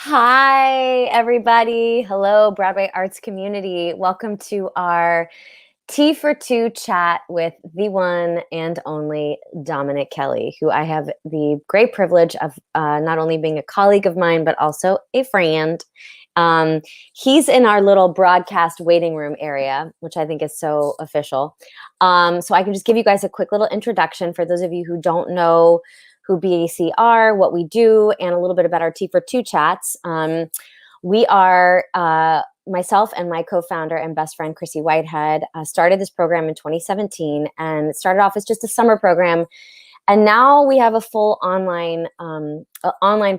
Hi, everybody. Hello, Broadway Arts community. Welcome to our Tea for Two chat with the one and only Dominic Kelley, who I have the great privilege of not only being a colleague of mine, but also a friend. He's in our little broadcast waiting room area, which I think is so official. So I can just give you guys a quick little introduction for those of you who don't know who BAC are, what we do, and a little bit about our Tea for Two chats. We are, myself and my co-founder and best friend, Chrissy Whitehead, started this program in 2017, and it started off as just a summer program. And now we have a full online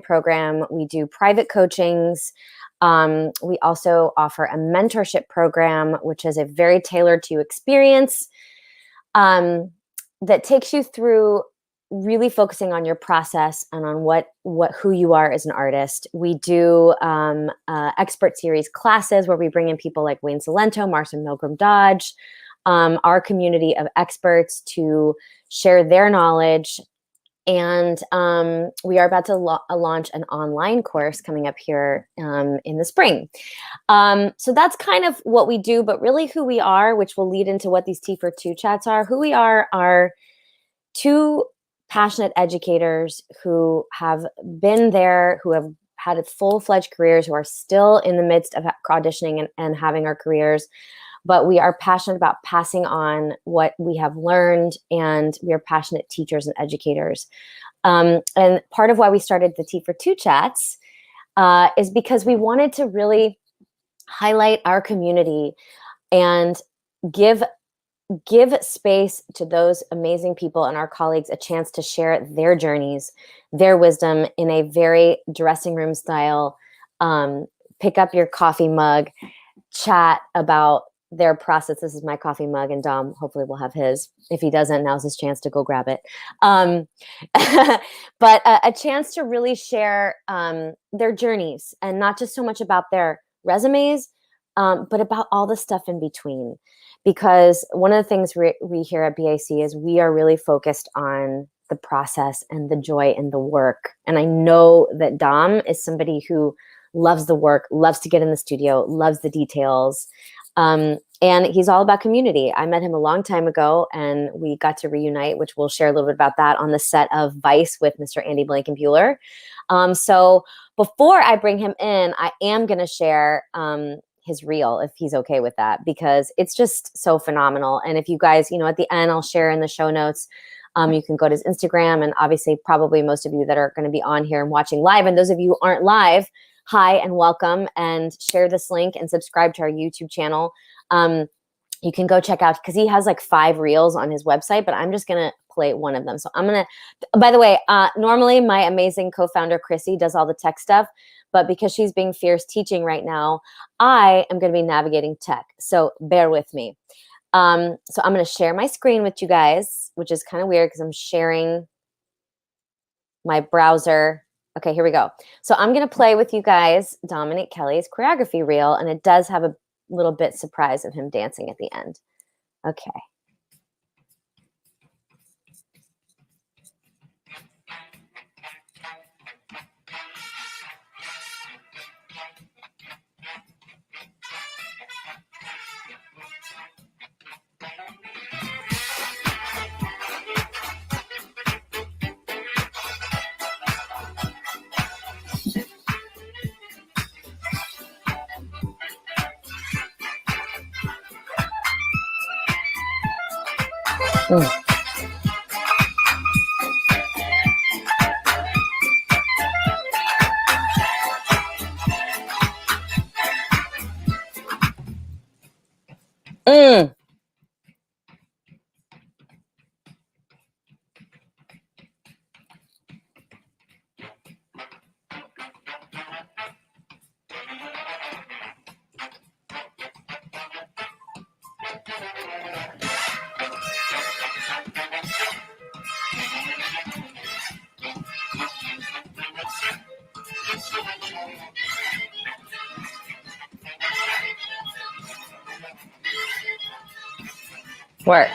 program. We do private coachings. We also offer a mentorship program, which is a very tailored to you experience that takes you through really focusing on your process and on who you are as an artist. We do expert series classes where we bring in people like Wayne Salento, Marcia Milgram Dodge, our community of experts to share their knowledge. And we are about to launch an online course coming up here in the spring. So that's kind of what we do, but really who we are, which will lead into what these Tea for Two chats are. Who we are two passionate educators who have been there, who have had full-fledged careers, who are still in the midst of auditioning and having our careers. But we are passionate about passing on what we have learned, and we are passionate teachers and educators. And part of why we started the Tea for Two chats is because we wanted to really highlight our community and give space to those amazing people and our colleagues a chance to share their journeys, their wisdom in a very dressing room style, pick up your coffee mug, chat about their process. This is my coffee mug, and Dom hopefully will have his. If he doesn't, now's his chance to go grab it. But a chance to really share their journeys, and not just so much about their resumes, but about all the stuff in between. Because one of the things we here at BAC is we are really focused on the process and the joy in the work. And I know that Dom is somebody who loves the work, loves to get in the studio, loves the details. And he's all about community. I met him a long time ago, and we got to reunite, which we'll share a little bit about that on the set of Vice with Mr. Andy Blankenbuehler. So before I bring him in, I am going to share his reel, if he's okay with that, because it's just so phenomenal. And if you guys, at the end, I'll share in the show notes. You can go to his Instagram, and obviously probably most of you that are going to be on here and watching live, and those of you who aren't live, hi and welcome, and share this link and subscribe to our YouTube channel. You can go check out, because he has like 5 reels on his website, but I'm just going to play one of them. So I'm going to, by the way, normally my amazing co-founder, Chrissy, does all the tech stuff, but because she's being fierce teaching right now, I am going to be navigating tech. So bear with me. So I'm going to share my screen with you guys, which is kind of weird because I'm sharing my browser. Okay, here we go. So I'm going to play with you guys Dominique Kelley's choreography reel, and it does have a little bit surprise of him dancing at the end. Okay. Work.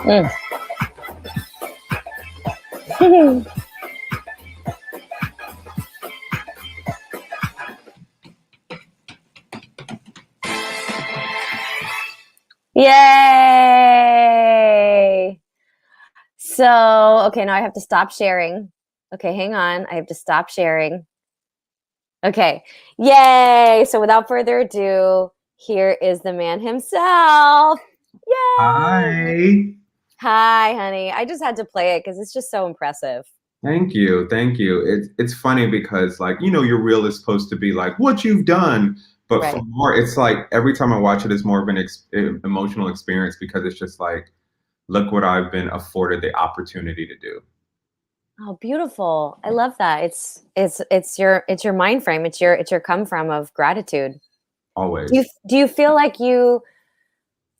Yay! So, okay, now I have to stop sharing. Okay, hang on. I have to stop sharing. Okay, yay! So without further ado, here is the man himself. Yay! Hi. Hi, honey. I just had to play it because it's just so impressive. Thank you. Thank you. It's funny because like, your reel is supposed to be like what you've done, but for Right. more, it's like every time I watch it, it's more of an emotional experience because it's just like, look what I've been afforded the opportunity to do. Oh, beautiful. I love that. It's your mind frame. It's your come from of gratitude. Do you Always. do you feel like you,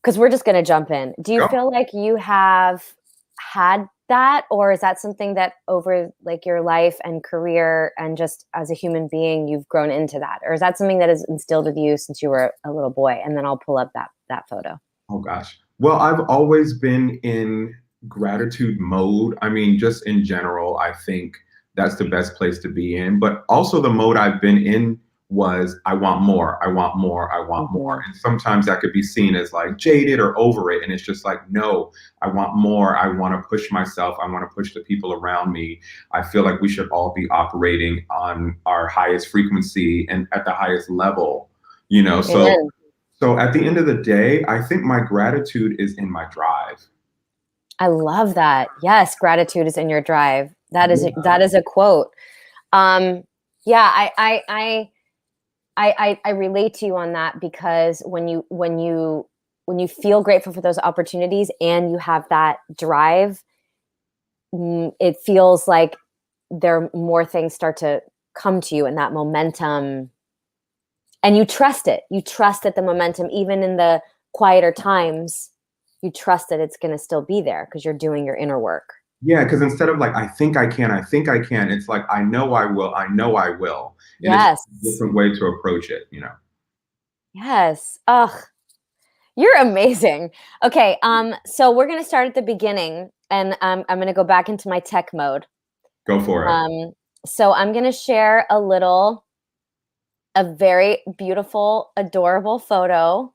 because we're just going to jump in. Do you Go. feel like you have had that, or is that something that over like your life and career and just as a human being you've grown into that, or is that something that is instilled with you since you were a little boy? And then I'll pull up that photo. Oh gosh. Well, I've always been in gratitude mode. I mean, just in general, I think that's the best place to be in. But also the mode I've been in was I want more, I want more, I want more. Mhm. And sometimes that could be seen as like jaded or over it. And it's just like, no, I want more. I want to push myself. I want to push the people around me. I feel like we should all be operating on our highest frequency and at the highest level, you know. So Amen. so at the end of the day, I think my gratitude is in my drive. I love that. Yes, gratitude is in your drive. That is Yeah. that is a quote. Um, yeah, I relate to you on that, because when you feel grateful for those opportunities and you have that drive, it feels like there more things start to come to you, and that momentum, and you trust it. You trust that the momentum, even in the quieter times, you trust that it's going to still be there because you're doing your inner work. Yeah, because instead of like, I think I can, it's like, I know I will, I know I will. And it's a Yes. different way to approach it. Yes. Ugh, you're amazing. Okay, so we're gonna start at the beginning, and I'm gonna go back into my tech mode. Go for it. Um, so I'm gonna share a very beautiful, adorable photo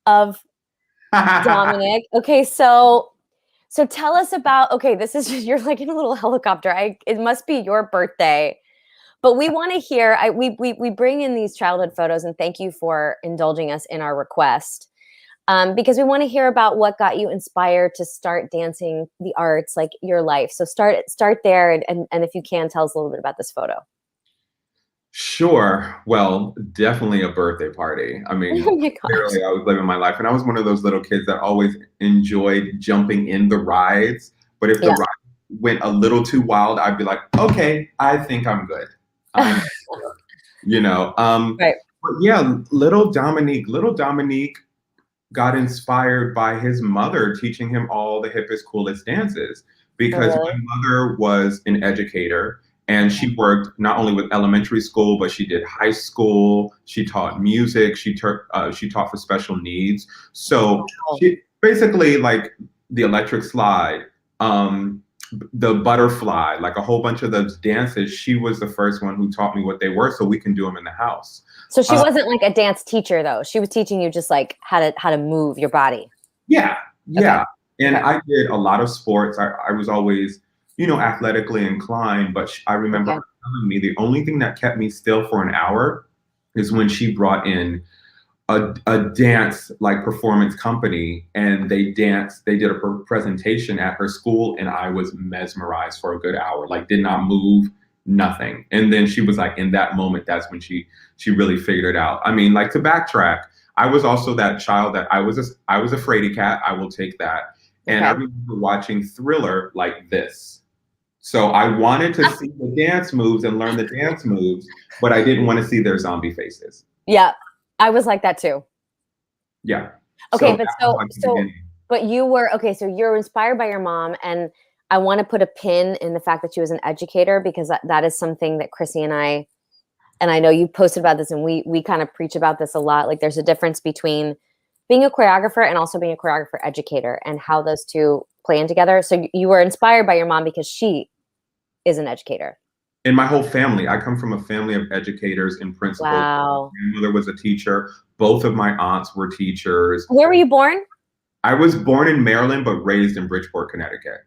of Dominic. Okay, so tell us about. Okay, this is just, you're like in a little helicopter. It must be your birthday. But we want to hear. We bring in these childhood photos, and thank you for indulging us in our request, because we want to hear about what got you inspired to start dancing the arts, like your life. So start there, and if you can, tell us a little bit about this photo. Sure. Well, definitely a birthday party. I mean, Oh my gosh! clearly I was living my life and I was one of those little kids that always enjoyed jumping in the rides. But if the Yeah. ride went a little too wild, I'd be like, okay, I think I'm good. I'm you know. Right. But yeah, little Dominique got inspired by his mother teaching him all the hippest, coolest dances Oh, because really? my mother was an educator and she worked not only with elementary school, but she did high school. She taught music. She taught for special needs. So Wow. she basically like the electric slide, um, the butterfly, like a whole bunch of those dances. She was the first one who taught me what they were, so we can do them in the house. So she Uh, wasn't like a dance teacher, though. She was teaching you just like how to move your body. Yeah, Okay. yeah. And Okay. I did a lot of sports. I was always, athletically inclined, but I remember Okay. her telling me the only thing that kept me still for an hour is when she brought in a dance like performance company and they did a presentation at her school and I was mesmerized for a good hour, like did not move, nothing. And then she was like, in that moment, that's when she really figured it out. I mean, like to backtrack, I was also that child that I was a fraidy cat. I will take that. And I Okay. remember watching Thriller like this. So I wanted to see the dance moves and learn the dance moves, but I didn't want to see their zombie faces. Yeah, I was like that too. Yeah. So Okay, that but was so like the so beginning. but you were okay, so you're inspired by your mom, and I want to put a pin in the fact that she was an educator, because that is something that Chrissy and I know you posted about this, and we kind of preach about this a lot. Like there's a difference between being a choreographer and also being a choreographer educator and how those two play in together. So you were inspired by your mom because she is an educator. And my whole family, I come from a family of educators and principals. Wow. My grandmother was a teacher. Both of my aunts were teachers. Where were you born? I was born in Maryland, but raised in Bridgeport, Connecticut.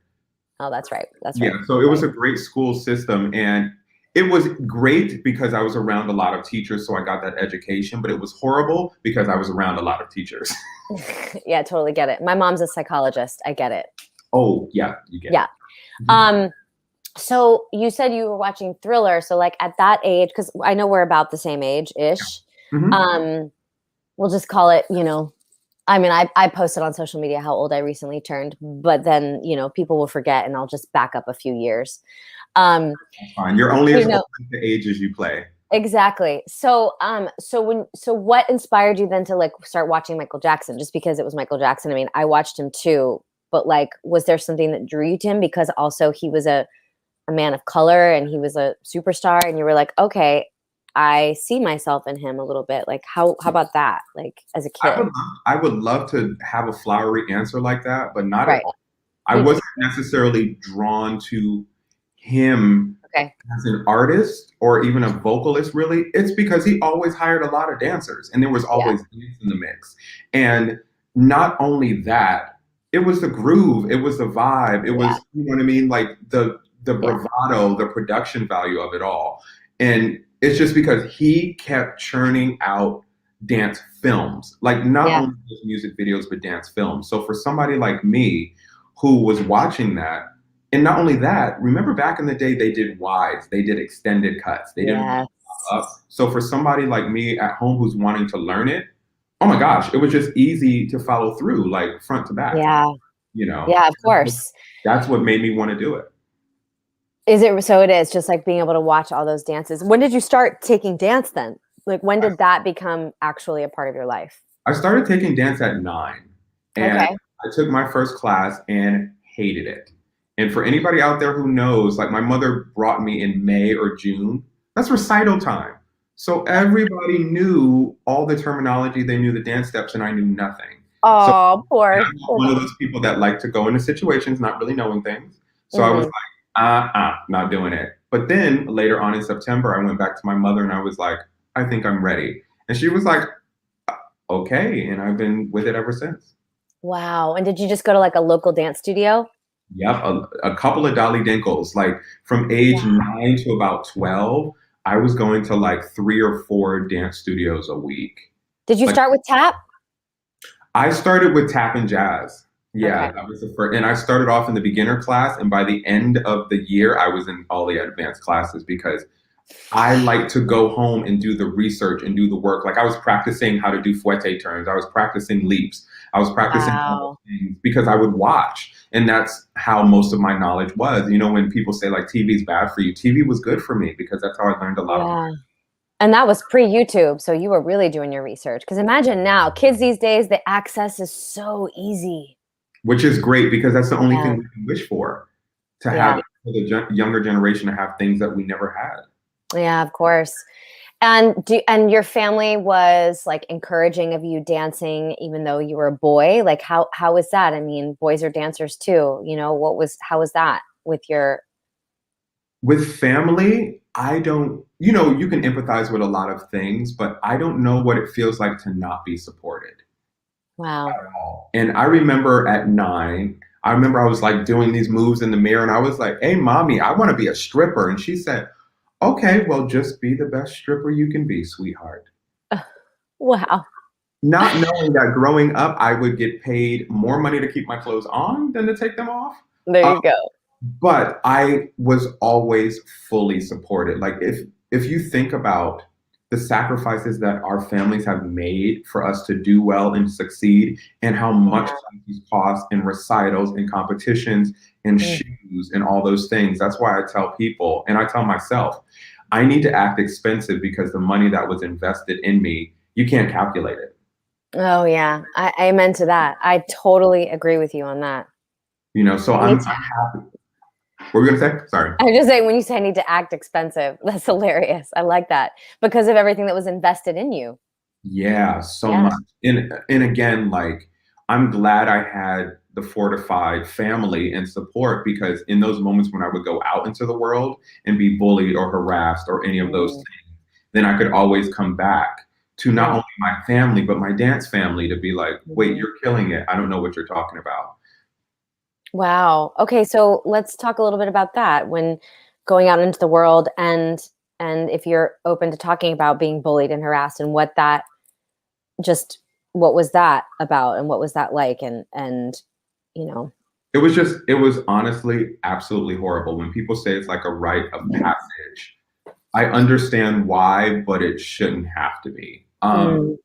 Oh, that's right. That's right. Yeah, so it was a great school system, and it was great because I was around a lot of teachers, so I got that education, but it was horrible because I was around a lot of teachers. Yeah, totally get it. My mom's a psychologist. I get it. Oh, yeah, you get Yeah. it. So you said you were watching Thriller. So like at that age, because I know we're about the same age-ish. Mhm. We'll just call it, I mean, I posted on social media how old I recently turned, but then, people will forget and I'll just back up a few years. That's fine. You're only as old know, as the age as you play. Exactly. So, so what inspired you then to like start watching Michael Jackson? Just because it was Michael Jackson. I mean, I watched him too, but like, was there something that drew you to him? Because also he was a man of color and he was a superstar and you were like, okay, I see myself in him a little bit. Like, how about that? Like as a kid? I would love to have a flowery answer like that, but not Right. at all. I wasn't necessarily drawn to him Okay. as an artist or even a vocalist, really. It's because he always hired a lot of dancers and there was always dance in the mix. And not only that, it was the groove, it was the vibe, it was, you know what I mean? Like the bravado, the production value of it all. And it's just because he kept churning out dance films, like not only just music videos, but dance films. So for somebody like me who was watching that, and not only that, remember back in the day, they did wides, they did extended cuts, they didn't pop up. So for somebody like me at home who's wanting to learn it, oh my gosh, it was just easy to follow through, like front to back. Yeah. Yeah, of course. That's what made me want to do it. Is it so? It is just like being able to watch all those dances. When did you start taking dance then? Like, when did that become actually a part of your life? I started taking dance at 9. And Okay. I took my first class and hated it. And for anybody out there who knows, like my mother brought me in May or June. That's recital time. So everybody knew all the terminology, they knew the dance steps, and I knew nothing. Oh, poor. I'm one of those people that like to go into situations not really knowing things. So I was like, not doing it. But then later on in September, I went back to my mother and I was like, I think I'm ready. And she was like, okay. And I've been with it ever since. Wow. And did you just go to like a local dance studio? Yep. A couple of Dolly Dinkles, like from age 9 to about 12, I was going to like 3 or 4 dance studios a week. Did you start with tap? I started with tap and jazz. Yeah, that was the first. And I started off in the beginner class. And by the end of the year, I was in all the advanced classes because I like to go home and do the research and do the work. Like I was practicing how to do fouette turns. I was practicing leaps. I was practicing all those things because I would watch. And that's how most of my knowledge was. You know, when people say like TV is bad for you, TV was good for me because that's how I learned a lot of it. And that was pre-YouTube, so you were really doing your research. Because imagine now, kids these days, the access is so easy. Which is great because that's the only thing we can wish for, to have for the younger generation to have things that we never had. Yeah, of course. And your family was like encouraging of you dancing, even though you were a boy. Like how was that? I mean, boys are dancers too. You know, how was that with your? With family, I don't. You know, you can empathize with a lot of things, but I don't know what it feels like to not be supported. Wow. At all. And I remember at 9, I was like doing these moves in the mirror, and I was like, "Hey, mommy, I want to be a stripper," and she said, okay, well, just be the best stripper you can be, sweetheart. Wow. Not knowing that growing up, I would get paid more money to keep my clothes on than to take them off. There you go. But I was always fully supported. Like if you think about the sacrifices that our families have made for us to do well and succeed, and how much these cost in recitals and competitions and shoes and all those things. That's why I tell people, and I tell myself, I need to act expensive because the money that was invested in me, you can't calculate it. Oh yeah, amen to that. I totally agree with you on that. You know, so I'm happy. What were we gonna say? Sorry. I was just saying, when you say I need to act expensive, that's hilarious. I like that because of everything that was invested in you. Yeah, so Yeah. much. And again, like I'm glad I had the fortified family and support because in those moments when I would go out into the world and be bullied or harassed or any of those Mm, things, then I could always come back to not yeah. only my family but my dance family to be like, wait, Mhm. you're killing it. I don't know what you're talking about. Wow. Okay, so let's talk a little bit about that when going out into the world and if you're open to talking about being bullied and harassed and what that just what was that about and what was that like and you know. It was honestly absolutely horrible. When people say it's like a rite of passage, I understand why, but it shouldn't have to be. Mm,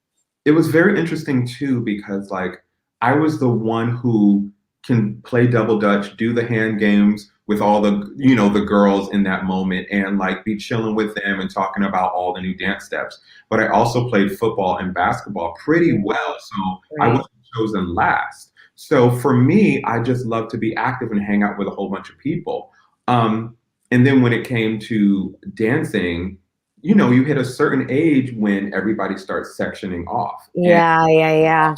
It was very interesting too because like I was the one who can play double dutch, do the hand games with all the the girls in that moment and like be chilling with them and talking about all the new dance steps. But I also played football and basketball pretty well, so I right. wasn't chosen last. So for me, I just love to be active and hang out with a whole bunch of people. Um, and then when it came to dancing, you hit a certain age when everybody starts sectioning off. And Yeah, yeah, yeah.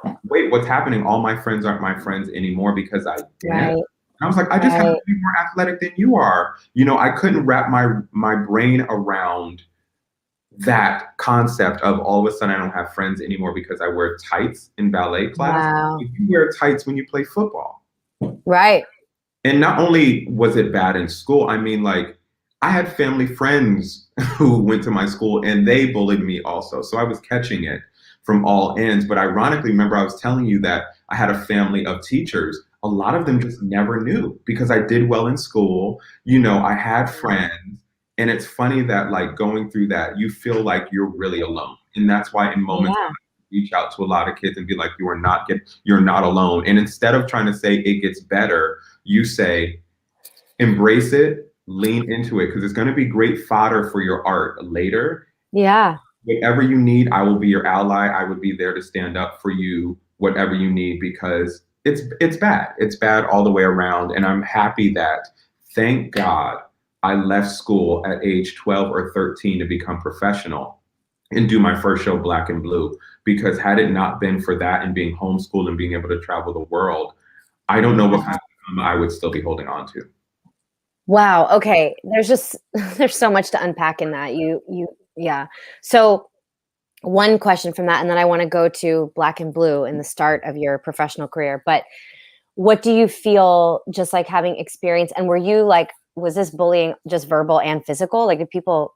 like, wait, what's happening? All my friends aren't my friends anymore because I dance. Right, And I was like, I just happen right. to be more athletic than you are. I couldn't wrap my brain around that concept of all of a sudden I don't have friends anymore because I wear tights in ballet class. Wow. You wear tights when you play football. Right. And not only was it bad in school, I mean, like, I had family friends who went to my school and they bullied me also. So I was catching it from all ends. But ironically, remember, I was telling you that I had a family of teachers. A lot of them just never knew because I did well in school. I had friends. And it's funny that, like, going through that, you feel like you're really alone. And that's why in moments Yeah. reach out to a lot of kids and be like, you're not alone. And instead of trying to say it gets better, you say, embrace it, lean into it, because it's going to be great fodder for your art later. Yeah. Whatever you need, I will be your ally. I would be there to stand up for you, whatever you need, because it's bad. It's bad all the way around. And I'm happy that, thank God, I left school at age 12 or 13 to become professional and do my first show, Black and Blue. Because had it not been for that and being homeschooled and being able to travel the world, I don't know what kind of I would still be holding on to. Wow. Okay. There's just there's so much to unpack in that. Yeah. So one question from that, and then I want to go to Black and Blue in the start of your professional career. But what do you feel just like having experience? And were you like, was this bullying just verbal and physical? Like, did people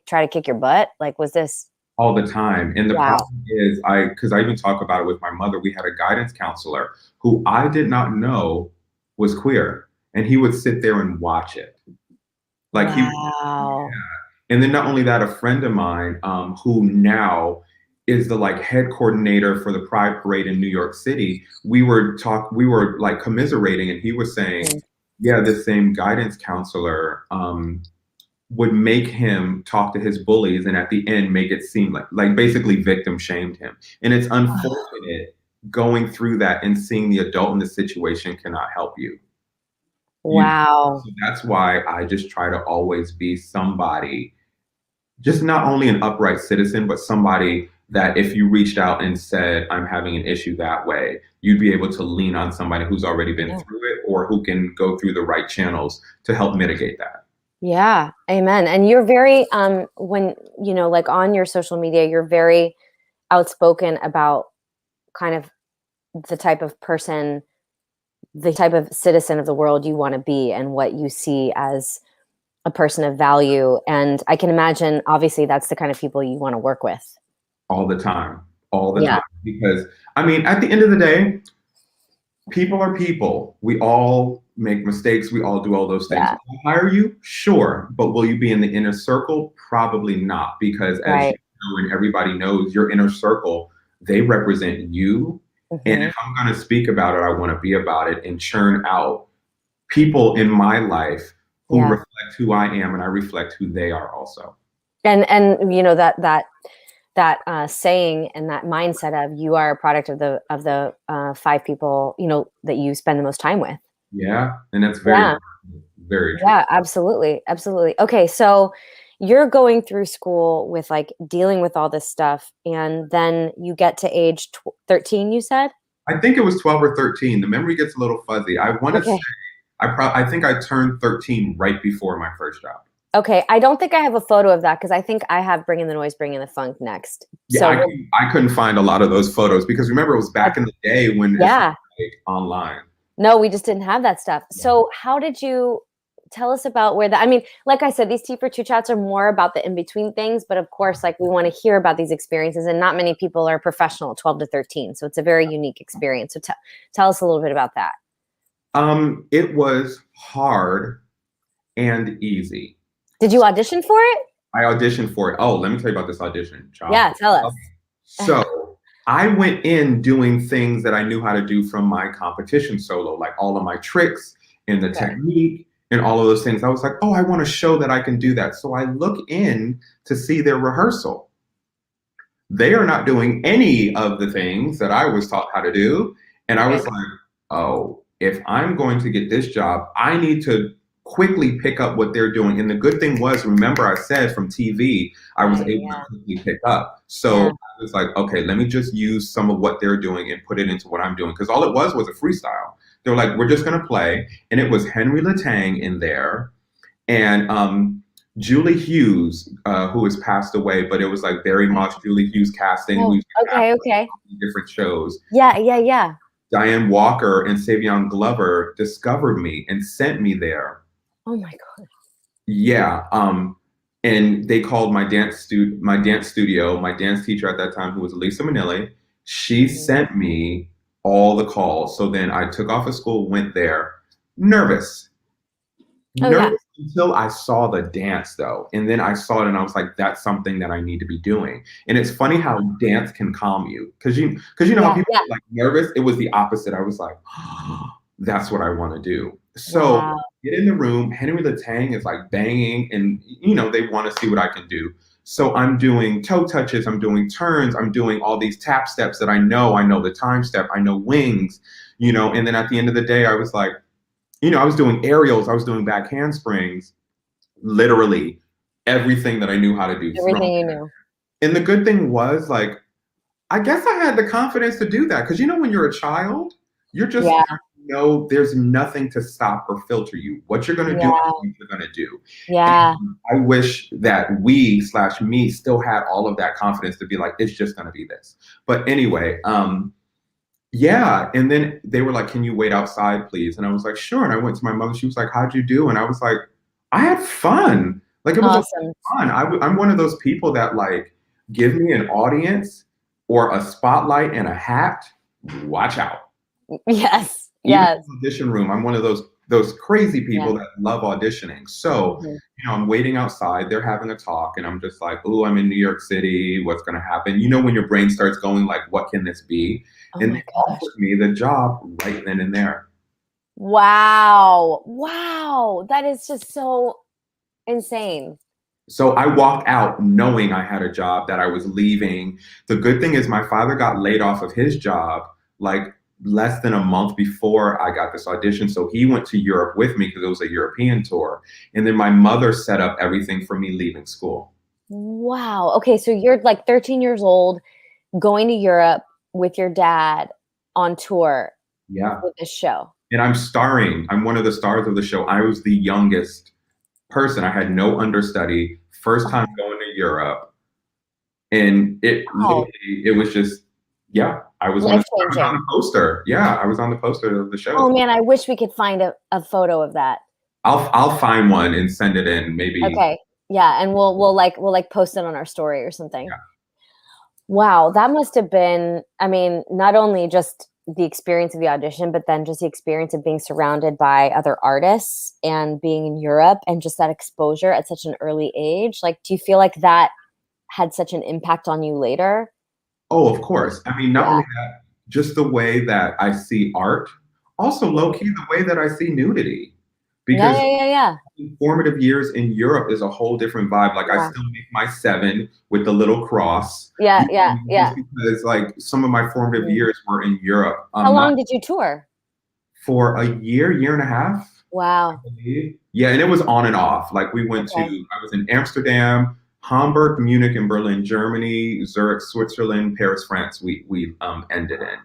try to kick your butt? Like, was this? All the time. And the Wow. problem is, because I even talk about it with my mother, we had a guidance counselor who I did not know was queer. And he would sit there and watch it. Like he, Wow. and then not only that, a friend of mine who now is the like head coordinator for the Pride Parade in New York City. We were like commiserating, and he was saying, Mm. yeah, this same guidance counselor would make him talk to his bullies and at the end make it seem like basically victim shamed him. And it's unfortunate going through that and seeing the adult in the situation cannot help you. Wow. So that's why I just try to always be somebody, just not only an upright citizen, but somebody that if you reached out and said, I'm having an issue that way, you'd be able to lean on somebody who's already been Yeah. through it or who can go through the right channels to help mitigate that. Yeah. Amen. And you're very when like on your social media, you're very outspoken about kind of the type of person, the type of citizen of the world you want to be and what you see as a person of value. And I can imagine, obviously, that's the kind of people you want to work with. All the time, all the Yeah. time. Because, I mean, at the end of the day, people are people. We all make mistakes. We all do all those things. Yeah. Will I hire you? Sure. But will you be in the inner circle? Probably not. Because as you Right. know, and everybody knows, your inner circle, they represent you. And Hmm. if I'm going to speak about it, I want to be about it and churn out people in my life who Yeah. reflect who I am and I reflect who they are also. And that saying and that mindset of you are a product of the five people that you spend the most time with. Yeah. And that's very, Yeah. very true. Yeah, absolutely. Absolutely. Okay. So you're going through school with like dealing with all this stuff, and then you get to age 13, you said? I think it was 12 or 13. The memory gets a little fuzzy. I want to say Okay. I think I turned 13 right before my first job. Okay. I don't think I have a photo of that because I think I have Bringing the Noise, Bringing the Funk next. Yeah, So I couldn't find a lot of those photos because remember it was back in the day when it's yeah. like online. No, we just didn't have that stuff. Yeah. So how did you tell us about where I mean, like I said, these Tea for Two chats are more about the in-between things, but of course, like we want to hear about these experiences, and not many people are professional 12 to 13. So it's a very unique experience. So tell us a little bit about that. It was hard and easy. Did you audition for it? I auditioned for it. Oh, let me tell you about this audition, child. Yeah, tell us. Okay. So I went in doing things that I knew how to do from my competition solo, like all of my tricks and the technique and all of those things. I was like, oh, I want to show that I can do that. So I look in to see their rehearsal. They are not doing any of the things that I was taught how to do. And I was like, oh, if I'm going to get this job, I need to quickly pick up what they're doing. And the good thing was, remember I said from TV, I was able to quickly pick up. So I was like, okay, let me just use some of what they're doing and put it into what I'm doing. Because all it was a freestyle. They were like, we're just going to play. And it was Henry Latang in there. And Julie Hughes, who has passed away, but it was like very much Julie Hughes casting. Oh, okay. Different shows. Yeah. Diane Walker and Savion Glover discovered me and sent me there. Oh my God. Yeah. And they called my dance studio, my dance teacher at that time, who was Lisa Manilli. She sent me all the calls. So then I took off of school, went there, nervous until I saw the dance though. And then I saw it and I was like, that's something that I need to be doing. And it's funny how dance can calm you. Cause you know how people are like nervous. It was the opposite. I was like, oh, that's what I want to do. So get in the room, Henry Latang is like banging and they want to see what I can do. So I'm doing toe touches, I'm doing turns, I'm doing all these tap steps that I know the time step, I know wings, and then at the end of the day, I was like, I was doing aerials, I was doing back handsprings, literally everything that I knew how to do. Everything you knew. And the good thing was, like, I guess I had the confidence to do that. Because, when you're a child, you're just, there's nothing to stop or filter you. What you're going to do, what you're going to do. Yeah. And I wish that me still had all of that confidence to be like, it's just going to be this. But anyway, yeah. And then they were like, can you wait outside, please? And I was like, sure. And I went to my mother. She was like, how'd you do? And I was like, I had fun. Like, it was awesome. Fun. I'm one of those people that, like, give me an audience or a spotlight and a hat. Watch out. Yes. Even audition room. I'm one of those crazy people that love auditioning. So, I'm waiting outside. They're having a talk. And I'm just like, oh, I'm in New York City. What's going to happen? When your brain starts going like, what can this be? And they offered me the job right then and there. Wow. That is just so insane. So I walked out knowing I had a job, that I was leaving. The good thing is my father got laid off of his job like less than a month before I got this audition. So he went to Europe with me because it was a European tour. And then my mother set up everything for me leaving school. Wow. Okay. So you're like 13 years old, going to Europe with your dad on tour with this show. And I'm one of the stars of the show. I was the youngest person. I had no understudy, first time going to Europe. And it was just, I was on the poster. Yeah, I was on the poster of the show. Oh man, I wish we could find a photo of that. I'll find one and send it in, maybe. Okay. Yeah, and we'll post it on our story or something. Yeah. Wow, that must have been, I mean, not only just the experience of the audition, but then just the experience of being surrounded by other artists and being in Europe and just that exposure at such an early age. Like, do you feel like that had such an impact on you later? Oh, of course. I mean, not only that, just the way that I see art, also low-key the way that I see nudity. Because formative years in Europe is a whole different vibe. Like I still make my 7 with the little cross. Yeah. Because like some of my formative years were in Europe. How long did you tour? For a year and a half. Wow. Yeah, and it was on and off. Like we went to, Okay. I was in Amsterdam, Hamburg, Munich, and Berlin, Germany, Zurich, Switzerland, Paris, France. We ended in.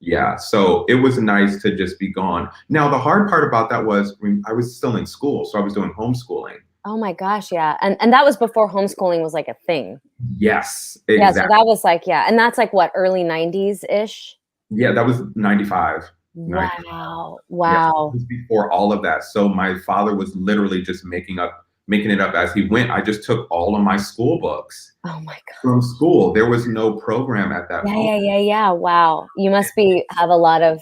Yeah, so it was nice to just be gone. Now the hard part about that was I was still in school, so I was doing homeschooling. Oh my gosh, yeah. And that was before homeschooling was like a thing. Yes, Yeah, so exactly. that was like, yeah. And that's like what, early 90s-ish? Yeah, that was 95. 95. Wow. Yes, it Wow. was before all of that. So my father was literally just making it up as he went. I just took all of my school books Oh my God. from school. There was no program at that Yeah, moment. yeah, yeah, yeah. Wow. You must have a lot of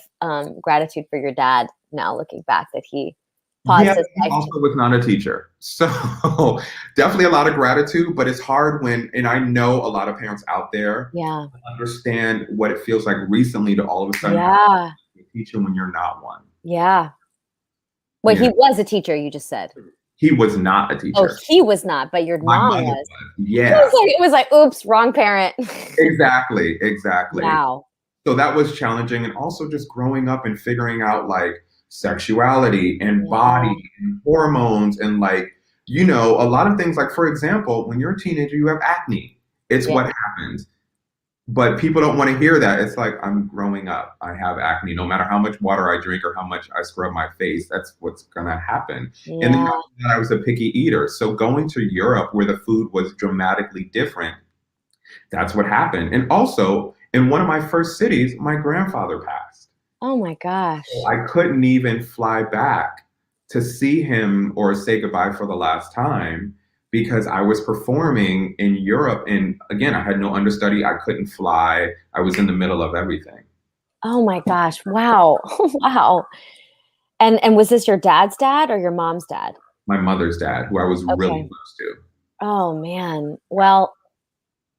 gratitude for your dad now looking back that he paused Yeah, his he life also was not a teacher. So definitely a lot of gratitude, but it's hard when, and I know a lot of parents out there yeah. understand what it feels like recently to all of a sudden have Yeah. a teacher when you're not one. Yeah. Wait, he Yeah, was a teacher, you just said. he was not a Oh, teacher. he was not, but your My mom mother was. was. Yeah, It was like, oops, wrong parent. exactly, exactly. Wow. So that was challenging, and also just growing up and figuring out like sexuality and Yeah. body and hormones and like a lot of things. Like for example, when you're a teenager you have acne. It's Yeah. what happens, but people don't want to hear that. It's like, I'm growing up, I have acne. No matter how much water I drink or how much I scrub my face, that's what's gonna happen. And then Yeah. after that, I was a picky eater, so going to Europe where the food was dramatically different, that's what happened. And also, in one of my first cities, my grandfather passed. Oh my gosh. So I couldn't even fly back to see him or say goodbye for the last time because I was performing in Europe. And again, I had no understudy. I couldn't fly. I was in the middle of everything. Oh my gosh. Wow. Wow. And was this your dad's dad or your mom's dad? My mother's dad, who I was really Okay. close to. Oh man. Well,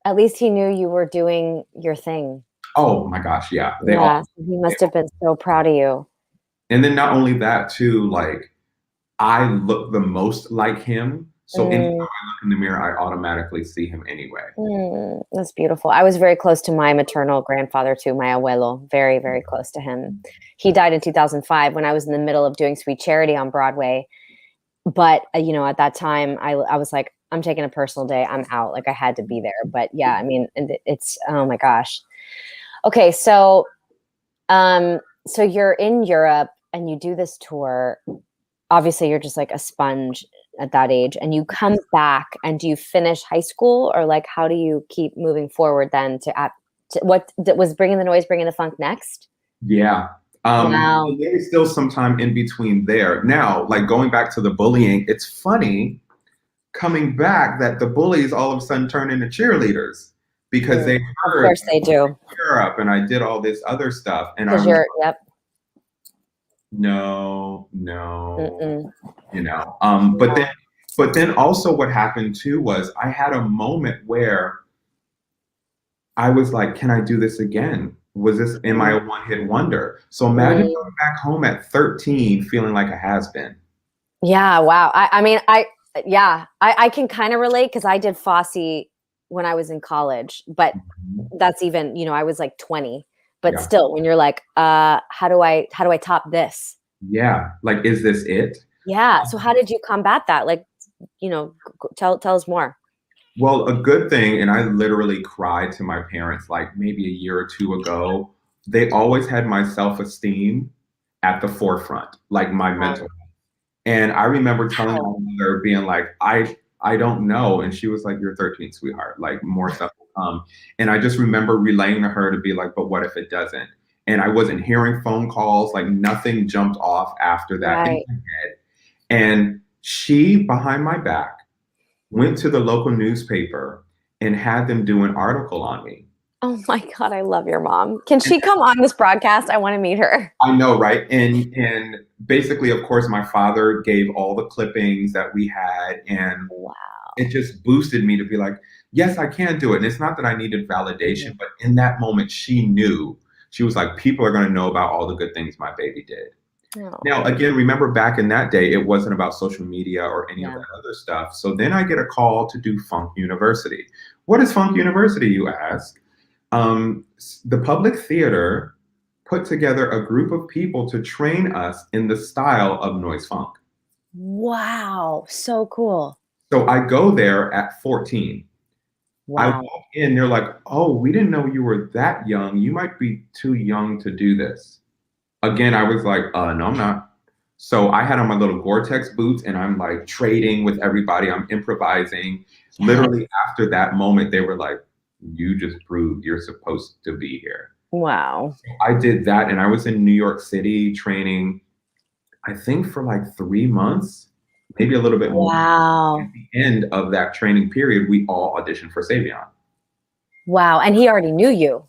at least he knew you were doing your thing. Oh my gosh, yeah. Yeah. He must have been so proud of you. And then not only that, too, like I look the most like him. So anytime Mm, I look in the mirror, I automatically see him anyway. that's beautiful. I was very close to my maternal grandfather too, my abuelo, very, very close to him. He died in 2005 when I was in the middle of doing Sweet Charity on Broadway. But at that time, I was like, I'm taking a personal day. I'm out. Like I had to be there. But yeah, I mean, and it's oh my gosh. Okay, so you're in Europe and you do this tour. Obviously, you're just like a sponge at that age, and you come back. And do you finish high school, or like how do you keep moving forward then to what was Bringing the Noise, Bringing the Funk next? Yeah. Wow. There is still some time in between there. Now, like going back to the bullying, it's funny coming back that the bullies all of a sudden turn into cheerleaders because Mm, they of heard course they do. Europe and I did all this other stuff. And I Because was you're, yep. no, no, Mm-mm. but then also what happened too was I had a moment where I was like, can I do this again? Am I a one hit wonder? So imagine Mm. going back home at 13 feeling like a has been. Yeah, wow. I mean, I can kind of relate because I did Fosse when I was in college, but that's even, I was like 20, but Yeah. still when you're like, how do I top this? Yeah. Like, is this it? Yeah. So how did you combat that? Like, tell us more. Well, a good thing, and I literally cried to my parents like maybe a year or two ago. They always had my self esteem at the forefront, like my mental. And I remember telling my Wow. mother, being like, I don't know. And she was like, you're 13, sweetheart. Like more stuff will come. And I just remember relaying to her to be like, but what if it doesn't? And I wasn't hearing phone calls, like nothing jumped off after that in Right. my head. And she, behind my back, went to the local newspaper and had them do an article on me. Oh my God, I love your mom. Can she come on this broadcast? I want to meet her. I know, right? And basically, of course, my father gave all the clippings that we had, and Wow. it just boosted me to be like, yes, I can do it. And it's not that I needed validation, but in that moment, she knew. She was like, people are going to know about all the good things my baby did. Oh, Now, again, remember back in that day, it wasn't about social media or any of yeah. that other stuff. So then I get a call to do Funk University. What is Funk University, you ask? The public theater put together a group of people to train us in the style of noise funk. Wow, so cool. So I go there at 14. I Wow. walk in, they're like, oh, we didn't know you were that young. You might be too young to do this. Again, I was like, no, I'm not. So I had on my little Gore-Tex boots and I'm like trading with everybody. I'm improvising. Yes. Literally after that moment, they were like, you just proved you're supposed to be here. Wow. I did that and I was in New York City training, I think for like 3 months, maybe a little bit more. Wow. At the end of that training period, we all auditioned for Savion. Wow. And he already knew you.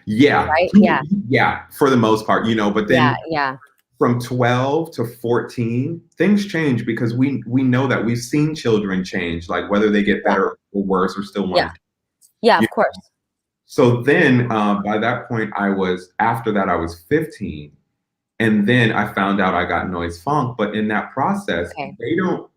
Yeah. Right? Yeah. Yeah, for the most part, but then Yeah. from 12 to 14, things change because we know that we've seen children change, like whether they get better or worse or still want to. Yeah, of course. So then by that point, after that, I was 15. And then I found out I got noise funk. But in that process,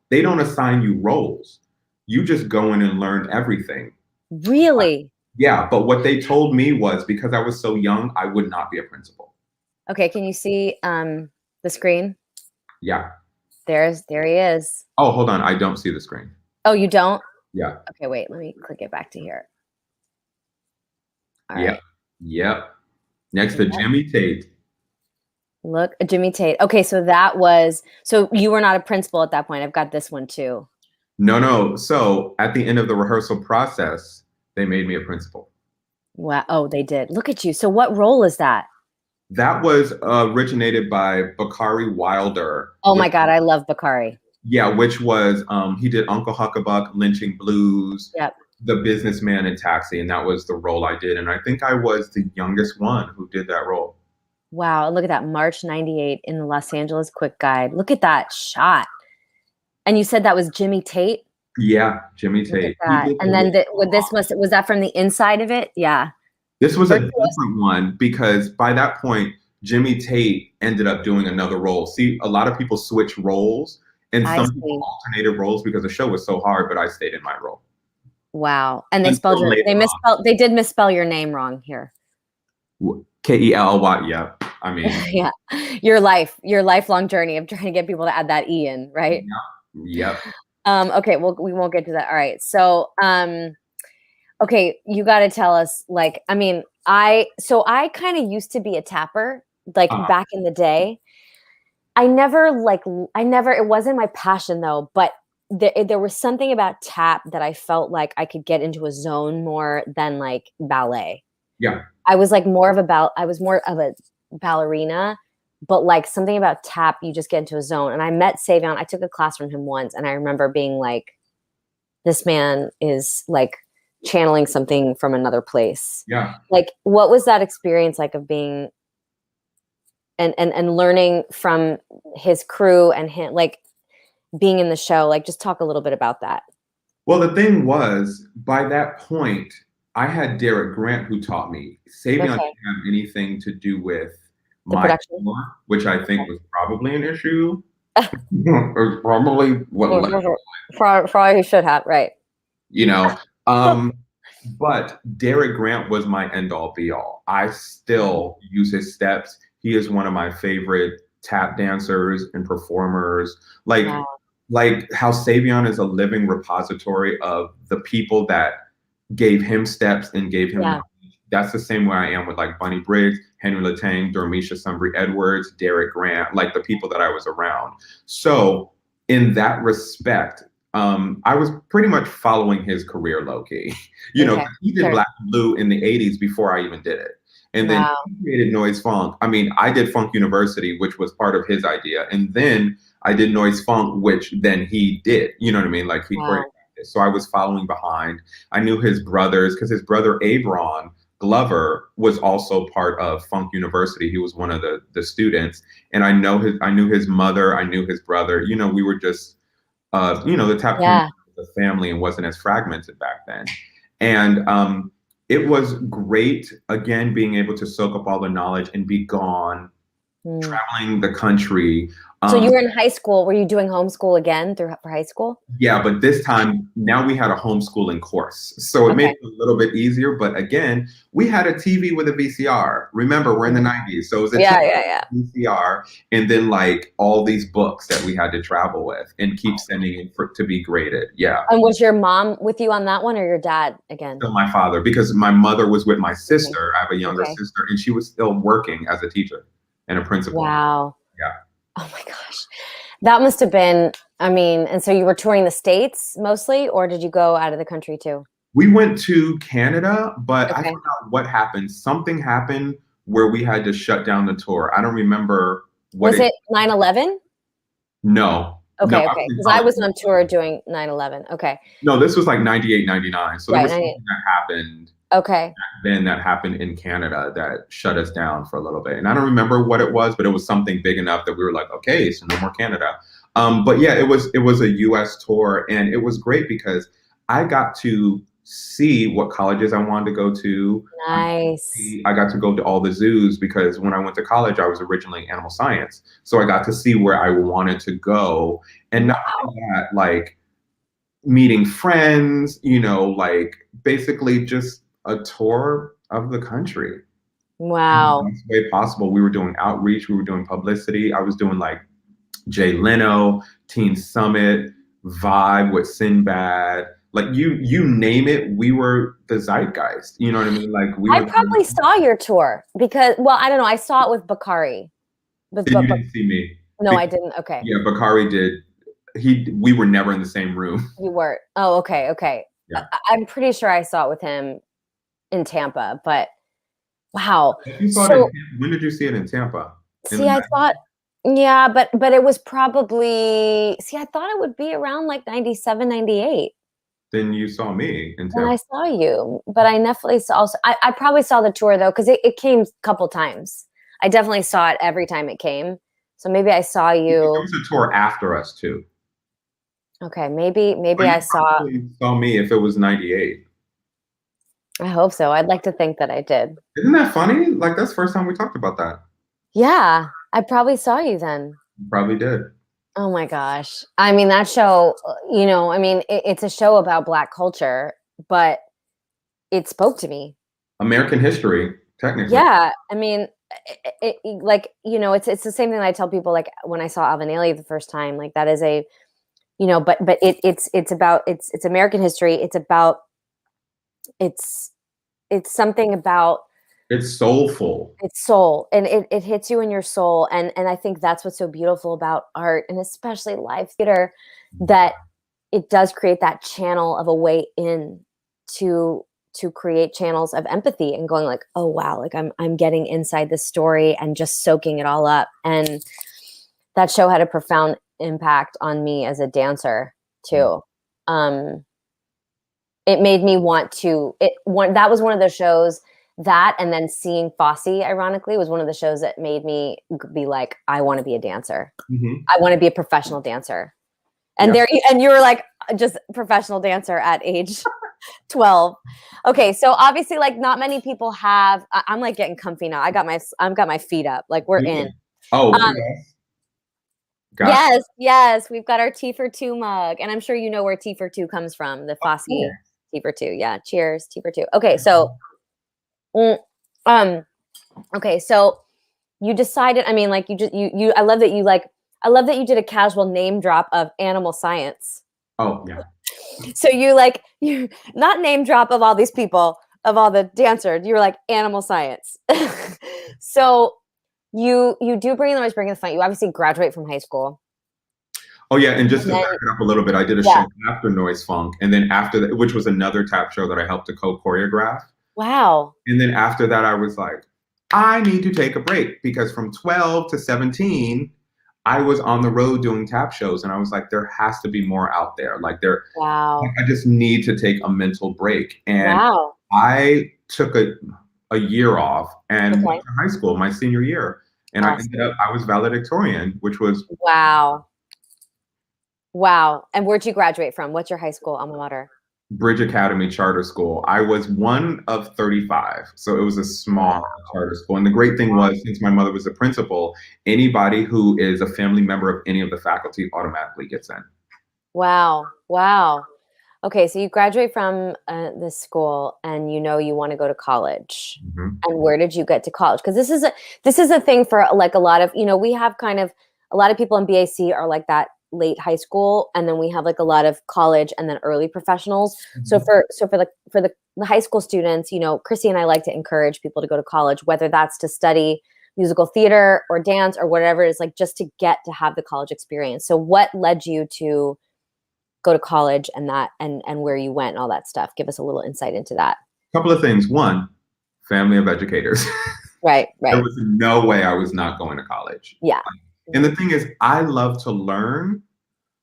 they don't assign you roles. You just go in and learn everything. Really? Yeah. But what they told me was because I was so young, I would not be a principal. Okay. Can you see the screen? Yeah. There he is. Oh, hold on. I don't see the screen. Oh, you don't? Yeah. Okay, wait. Let me click it back to here. All right. right. Yep. Next to Jimmy Tate. Look, Jimmy Tate. Okay, so you were not a principal at that point. I've got this one too. No. So at the end of the rehearsal process, they made me a principal. Wow. Oh, they did. Look at you. So what role is that? That was originated by Bakari Wilder. Oh my God, I love Bakari. Yeah, which was, he did Uncle Huckabuck, Lynching Blues, yep. The Businessman in Taxi, and that was the role I did. And I think I was the youngest one who did that role. Wow, look at that, March 98 in the Los Angeles Quick Guide. Look at that shot. And you said that was Jimmy Tate? Yeah, Jimmy Tate. And then was that from the inside of it? Yeah. This was a different one because by that point, Jimmy Tate ended up doing another role. See, a lot of people switch roles and some people alternated roles because the show was so hard, but I stayed in my role. Wow. And they did misspell your name wrong here. Kelley. Yeah. I mean, yeah. Your lifelong journey of trying to get people to add that E in, right? Yep. Okay, well, we won't get to that. All right. So, okay, you got to tell us, like, I mean, I kind of used to be a tapper, like back in the day. It wasn't my passion though, but there was something about tap that I felt like I could get into a zone more than like ballet. Yeah. I was more of a ballerina, but like something about tap, you just get into a zone. And I met Savion. I took a class from him once, and I remember being like, this man is like channeling something from another place. Yeah. Like, what was that experience like of being and learning from his crew and him, like being in the show? Like, just talk a little bit about that. Well, the thing was, by that point, I had Derek Grant who taught me. Savion didn't have anything to do with the production, which I think was probably an issue. Or probably what probably should have, right? But Derek Grant was my end all be all. I still use his steps. He is one of my favorite tap dancers and performers. Like how Savion is a living repository of the people that gave him steps and gave him knowledge. That's the same way I am with like Bunny Briggs, Henry Latang, Dormisha Sumbry Edwards, Derek Grant, like the people that I was around. So in that respect, I was pretty much following his career low-key. He did Black and Blue in the 80s before I even did it. And then he created Noise Funk. I mean, I did Funk University, which was part of his idea. And then I did Noise Funk, which then he did. You know what I mean? Like he choreographed it. So I was following behind. I knew his brothers because his brother Abron Glover was also part of Funk University. He was one of the students. And I knew his mother. I knew his brother. We were just the tap community was a family and wasn't as fragmented back then. And it was great, again, being able to soak up all the knowledge and be gone, traveling the country. So you were in high school. Were you doing homeschool again for high school? Yeah, but this time now we had a homeschooling course. So it made Okay. it a little bit easier. But again, we had a TV with a VCR. Remember, we're in the 90s. So it was a Yeah, TV yeah, yeah. VCR and then like all these books that we had to travel with and keep sending in to be graded. Yeah. And was your mom with you on that one, or your dad again? So my father, because my mother was with my Okay. sister. I have a younger Okay. sister, and she was still working as a teacher and a principal. Wow. Yeah. Oh my gosh. That must have been, I mean, and so you were touring the States mostly, or did you go out of the country too? We went to Canada, but I Okay. forgot what happened. Something happened where we had to shut down the tour. I don't remember what Was it 9/11? no. No, Okay, I okay. was in Because I college. was on tour doing 9/11. Okay. No, this was like 98, 99. So there Right, was 98. something that happened Okay. then that happened in Canada that shut us down for a little bit. And I don't remember what it was, but it was something big enough that we were like, okay, so no more Canada. But yeah, it was a US tour and it was great because I got to see what colleges I wanted to go to. Nice. I got to go to all the zoos because when I went to college, I was originally animal science. So I got to see where I wanted to go. And not Wow. only that, like meeting friends, like basically just a tour of the country in the Wow. best way possible. We were doing outreach, we were doing publicity. I was doing like Jay Leno, Teen Summit, Vibe with Sinbad. Like you name it, we were the zeitgeist. You know what I mean? Like we I were. probably saw your tour because, well, I don't know. I saw it with Bakari. But, You but, but didn't see me. no, I didn't. Okay. Yeah, Bakari did. We were never in the same room. You were. Oh, okay. Okay. Yeah. I'm pretty sure I saw it with him in Tampa, but wow. If you saw it in So, Tampa, when did you see it in Tampa? In see, the I 90s? thought, yeah, but it was probably, see, I thought it would be around like 97, 98 Then you saw me in when I Tampa. saw you. But I definitely saw, also, I probably saw the tour though, because it came a couple times. I definitely saw it every time it came. So maybe I saw There you. was a tour after us too. Okay, maybe But I you saw. probably saw me if it was 98. I hope so. I'd like to think that I did. Isn't that funny? Like that's the first time we talked about that. Yeah, I probably saw you then. You probably did. Oh my gosh. I mean, that show, I mean, it's a show about Black culture, but it spoke to me. American history, technically. Yeah. I mean, like, it's the same thing that I tell people, like when I saw Alvin the first time, like that is but it's about, it's American history. It's something about It's soulful. its soul, and it hits you in your soul. And I think that's what's so beautiful about art, and especially live theater, that it does create that channel of a way in to create channels of empathy and going like, oh wow, like I'm getting inside the story and just soaking it all up. And that show had a profound impact on me as a dancer too. It made me want to, that was one of the shows that, and then seeing Fosse, ironically, was one of the shows that made me be like, I want to be a dancer. Mhm. I want to be a professional dancer. And Yeah. and you were like just professional dancer at age 12. Okay, so obviously, like not many people have. I'm like getting comfy now. I've got my feet up. Like we're in. Oh, Um, yes. Got yes, we've got our Tea for Two mug, and I'm sure you know where Tea for Two comes from. The Fosse you. Tea for Two. Yeah, cheers, Tea for Two. Okay, so, okay, so you decided. I mean, like you just you. I love that you like. I love that you did a casual name drop of animal science. Oh, yeah. So you not name drop of all these people, of all the dancers. You were like animal science. So you do bring the fun. You obviously graduate from high school. Oh, yeah. And just And to then, back it up a little bit, I did a yeah. show after Noise Funk. And then after that, which was another tap show that I helped to co-choreograph. Wow. And then after that, I was like, I need to take a break because from 12 to 17, I was on the road doing tap shows. And I was like, there has to be more out there. Wow. I just need to take a mental break. And Wow. I took a year off and Okay. went to high school my senior year. And Awesome. I was valedictorian, which was Wow. Wow. And where'd you graduate from? What's your high school alma mater? Bridge Academy Charter School. I was one of 35, so it was a small charter school. And the great thing was, since my mother was a principal, anybody who is a family member of any of the faculty automatically gets in. Wow. Wow. Okay, so you graduate from this school, and you know you want to go to college. Mhm. And where did you get to college? Because this is a thing for like a lot of, we have kind of a lot of people in BAC are like that late high school, and then we have like a lot of college and then early professionals. So Mhm. for the high school students, Chrissy and I like to encourage people to go to college, whether that's to study musical theater or dance or whatever it is, like just to get to have the college experience. So what led you to go to college and that and where you went and all that stuff? Give us a little insight into that. Couple of things. One, family of educators. Right, There right. was no way I was not going to college. Yeah. And the thing is, I love to learn.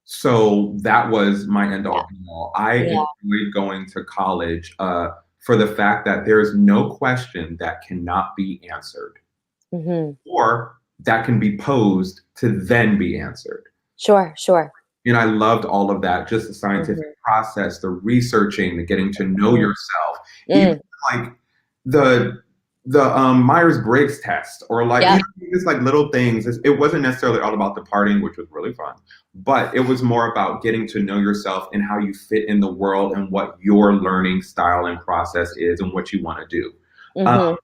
So that was my end all be all. I Yeah. enjoyed going to college for the fact that there is no question that cannot be answered Hmm. or that can be posed to then be answered. Sure, sure. And I loved all of that, just the scientific Hmm. process, the researching, the getting to know Mm. yourself, even Mm. like the Myers-Briggs test, or like Yeah. just like little things. It wasn't necessarily all about the partying, which was really fun, but it was more about getting to know yourself and how you fit in the world and what your learning style and process is and what you want to do. Um, Hmm.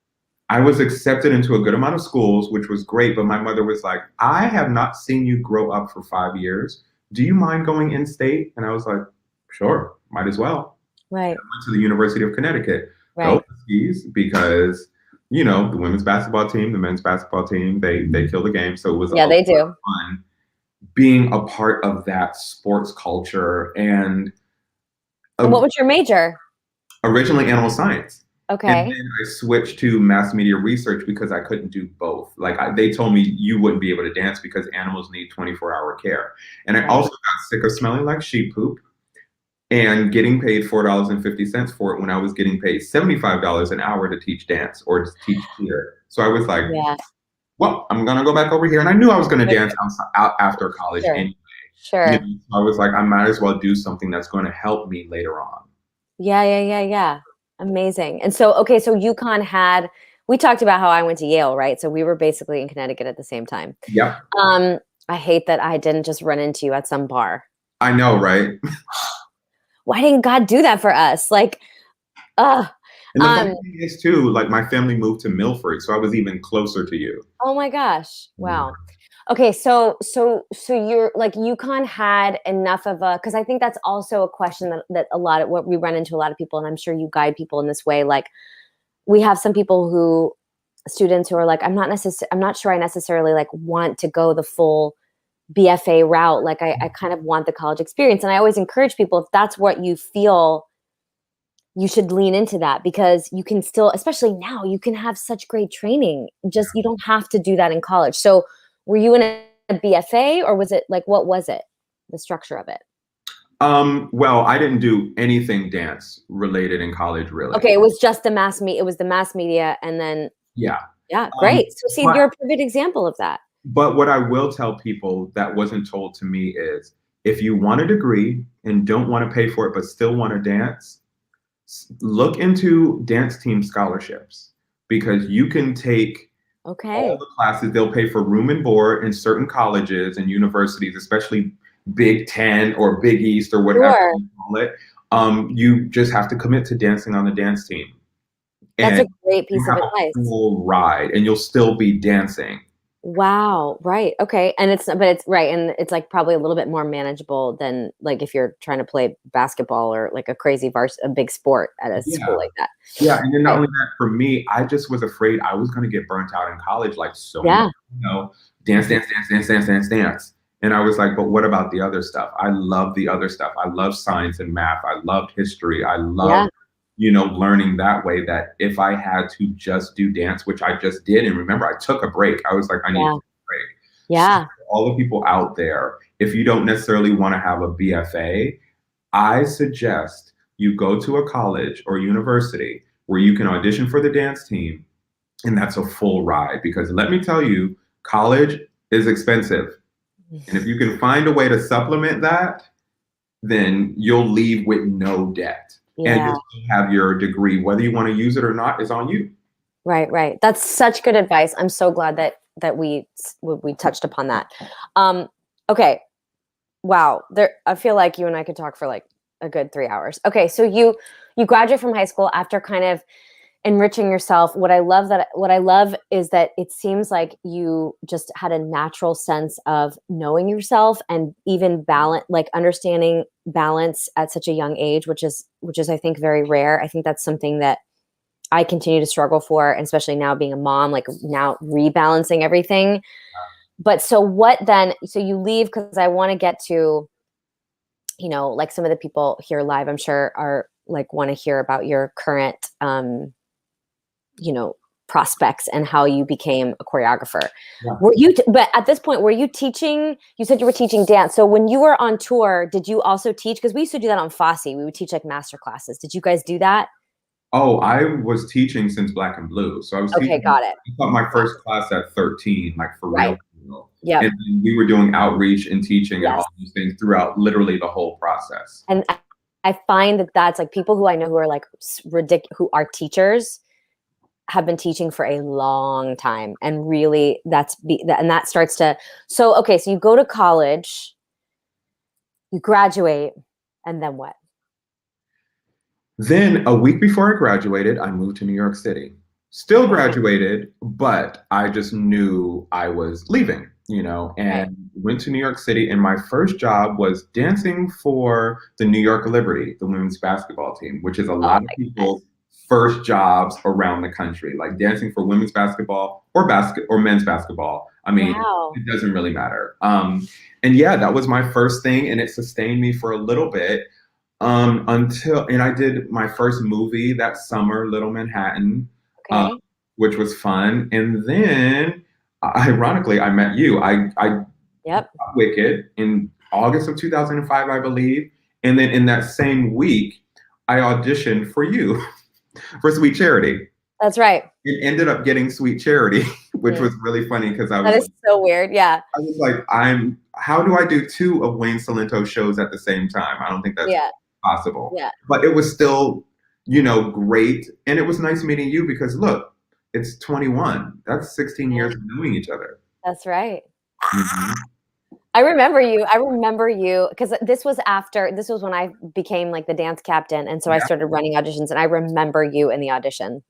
I was accepted into a good amount of schools, which was great, but my mother was like, I have not seen you grow up for 5 years. Do you mind going in state? And I was like, sure, might as well. Right, Went to the University of Connecticut. Go right. Huskies, because the women's basketball team, the men's basketball team, they kill the game. So it was a Yeah, lot they of do. fun being a part of that sports culture. And And uh, what was your major? originally animal science. And Okay. then I switched to mass media research because I couldn't do both. Like they told me you wouldn't be able to dance because animals need 24-hour care. And I Right. also got sick of smelling like sheep poop and getting paid $4.50 for it when I was getting paid $75 an hour to teach dance or to teach theater. So I was like, Yeah. well, I'm gonna go back over here. And I knew I was gonna dance out after college Sure. anyway. Sure. So I was like, I might as well do something that's going to help me later on. Yeah, yeah, yeah, yeah. Amazing. And so, okay, so UConn had, we talked about how I went to Yale, right? So we were basically in Connecticut at the same time. Yep. Um, I hate that I didn't just run into you at some bar. I know, right? Why didn't God do that for us? Like, uh, And the funny um, thing is too, like my family moved to Milford, so I was even closer to you. oh my gosh. Yeah. Wow. Okay, so you're like UConn had enough of a, because I think that's also a question that a lot of what we run into a lot of people, and I'm sure you guide people in this way. Like we have some people who students who are like, I'm not sure I necessarily like want to go the full BFA route. Like I kind of want the college experience. And I always encourage people, if that's what you feel, you should lean into that, because you can still, especially now, you can have such great training. Just you don't have to do that in college. So were you in a BFA, or was it like, what was it? The structure of it? Well, I didn't do anything dance related in college, really. Okay, it was just it was the mass media, and then Yeah. yeah, Um, great. So see, but you're a perfect example of that. but what I will tell people that wasn't told to me is if you want a degree and don't want to pay for it but still want to dance, look into dance team scholarships because you can take all Okay. the classes. They'll pay for room and board in certain colleges and universities, especially Big Ten or Big East or whatever Sure. you call it. You just have to commit to dancing on the dance team, That's and a great you piece of have a advice. full ride, and you'll still be dancing. Wow, right. Okay. And it's right, and it's like probably a little bit more manageable than like if you're trying to play basketball or like a crazy a big sport at a Yeah, school like that. yeah, and then not Right. only that, for me, I just was afraid I was going to get burnt out in college, like so many, Yeah. dance, dance, dance, dance, dance, dance, dance. And I was like, but what about the other stuff? I love the other stuff. I love science and math. I loved history. I love, Yeah. learning that way. That if I had to just do dance, which I just did, and remember, I took a break. I was like, I need to Yeah. take a break. So Yeah. all the people out there, if you don't necessarily want to have a BFA, I suggest you go to a college or university where you can audition for the dance team, and that's a full ride. Because let me tell you, college is expensive. And if you can find a way to supplement that, then you'll leave with no debt. And Yeah. you'll still have your degree. Whether you want to use it or not is on you. Right, right. That's such good advice. I'm so glad that we touched upon that. Okay. Wow. I feel like you and I could talk for like a good 3 hours. Okay, so you graduate from high school after kind of enriching yourself. What I love is that it seems like you just had a natural sense of knowing yourself and even balance, like understanding balance at such a young age, which is I think very rare. I think that's something that I continue to struggle for, and especially now being a mom, like now rebalancing everything. But so what then? So you leave, because I want to get to, like some of the people here live, I'm sure are like want to hear about your current, prospects and how you became a choreographer. Yeah. But at this point, were you teaching? You said you were teaching dance. So when you were on tour, did you also teach? Because we used to do that on Fosse. We would teach like master classes. Did you guys do that? Oh, I was teaching since Black and Blue. So I was Okay, teaching, got it. I taught my first class at 13, like for Right. real. For real. Yep. And then we were doing outreach and teaching and Yes. all these things throughout literally the whole process. And I find that that's like people who I know who are like ridiculous, who are teachers, have been teaching for a long time. And really and that starts to, so, okay, so you go to college, you graduate, and then what? Then a week before I graduated, I moved to New York City. Still graduated, but I just knew I was leaving, and went to New York City. And my first job was dancing for the New York Liberty, the women's basketball team, which is a lot of people's first jobs around the country, like dancing for women's basketball or men's basketball. I mean, It doesn't really matter. And yeah, that was my first thing, and it sustained me for a little bit. And I did my first movie that summer, Little Manhattan, which was fun. And then, ironically, I met you. I got Wicked in August of 2005, I believe. And then in that same week, I auditioned for you for Sweet Charity. That's right. It ended up getting Sweet Charity, which was really funny because I was that is so weird. Yeah. I was like, how do I do 2 of Wayne Cilento shows at the same time? I don't think that's possible. Yeah. But it was still, great. And it was nice meeting you because look, it's 21. That's 16 years of knowing each other. That's right. Mm-hmm. I remember you because this was when I became like the dance captain. And so I started running auditions, and I remember you in the audition.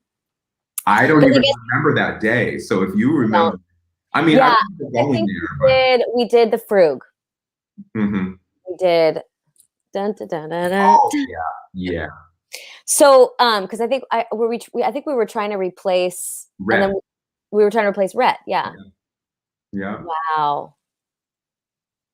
I don't even remember that day. So if you remember, I mean, I think we did the Frug. Mm-hmm. We did. Dun, dun, dun, dun, dun. Oh, yeah. So, because I think we were trying to replace Rhett. And then we were trying to replace Rhett. Yeah. Wow.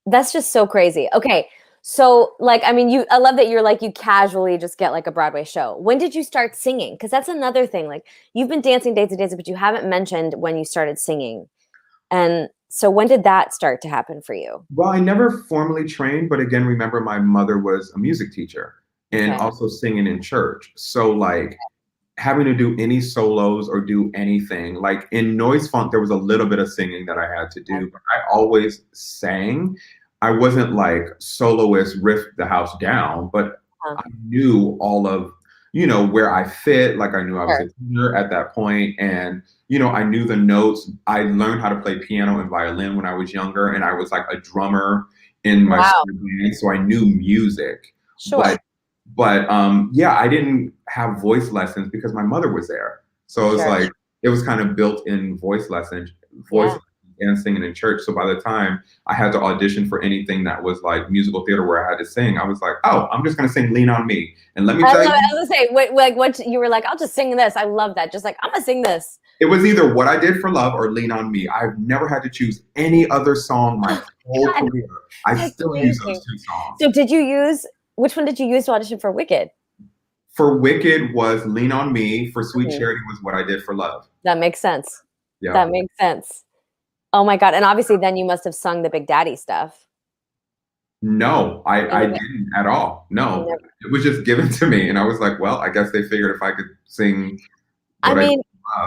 That's just so crazy. Okay. So like, I mean, I love that you're like, you casually just get like a Broadway show. When did you start singing? Because that's another thing. Like you've been dancing, but you haven't mentioned when you started singing. And so when did that start to happen for you? Well, I never formally trained, but again, remember my mother was a music teacher and also singing in church. So like having to do any solos or do anything, like in Noise Funk, there was a little bit of singing that I had to do, but I always sang. I wasn't like soloist, riff the house down, but I knew all of, where I fit. Like I knew I was a tenor at that point, and I knew the notes. I learned how to play piano and violin when I was younger, and I was like a drummer in my school band, so I knew music. Sure. But yeah, I didn't have voice lessons because my mother was there. So it was like, it was kind of built in voice lessons and singing in church. So by the time I had to audition for anything that was like musical theater where I had to sing, I was like, oh, I'm just going to sing Lean on Me. And let me tell you. I was going to say, what you were like, I'll just sing this. I love that. Just like, I'm going to sing this. It was either What I Did for Love or Lean on Me. I've never had to choose any other song my whole career. I still use those 2 songs. So which one did you use to audition for Wicked? For Wicked was Lean on Me. For Sweet Charity was What I Did for Love. That makes sense. Yeah. That makes sense. Oh my God. And obviously then you must have sung the Big Daddy stuff. No, I didn't at all. No, it was just given to me. And I was like, well, I guess they figured if I could sing.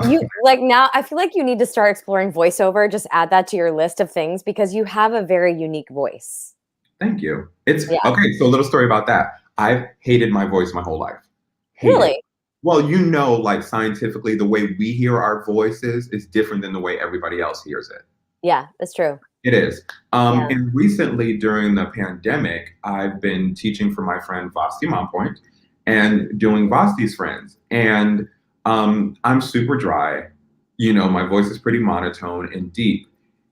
You like now I feel like you need to start exploring voiceover. Just add that to your list of things because you have a very unique voice. Thank you. It's Yeah. okay. So a little story about that. I've hated my voice my whole life. Hated. Really? Well, like scientifically, the way we hear our voices is different than the way everybody else hears it. Yeah, that's true. It is. Yeah. And recently during the pandemic, I've been teaching for my friend Vasti Monpoint and doing Vasti's friends. And I'm super dry. My voice is pretty monotone and deep.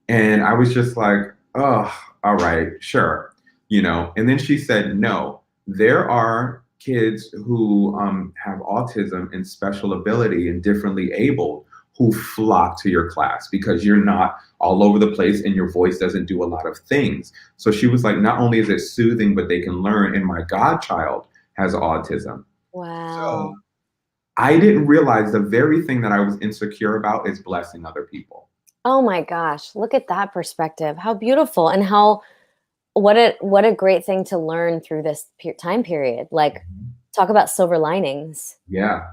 And I was just like, oh, all right, sure. And then she said, no, there are kids who have autism and special ability and differently abled who flock to your class because you're not all over the place and your voice doesn't do a lot of things. So she was like, not only is it soothing, but they can learn. And my godchild has autism. Wow. So I didn't realize the very thing that I was insecure about is blessing other people. Oh my gosh, look at that perspective. How beautiful, and what a great thing to learn through this time period. Like, talk about silver linings. Yeah,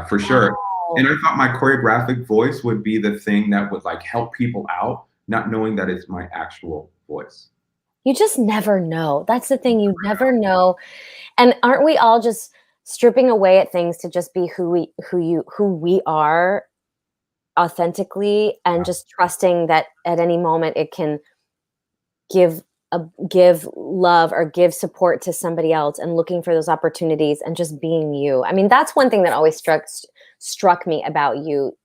for sure. Wow. And I thought my choreographic voice would be the thing that would like help people out, not knowing that it's my actual voice. You just never know. That's the thing. You never know. And aren't we all just stripping away at things to just be who we are authentically, and just trusting that at any moment it can give love or give support to somebody else, and looking for those opportunities and just being you. I mean, that's one thing that always struck me about you,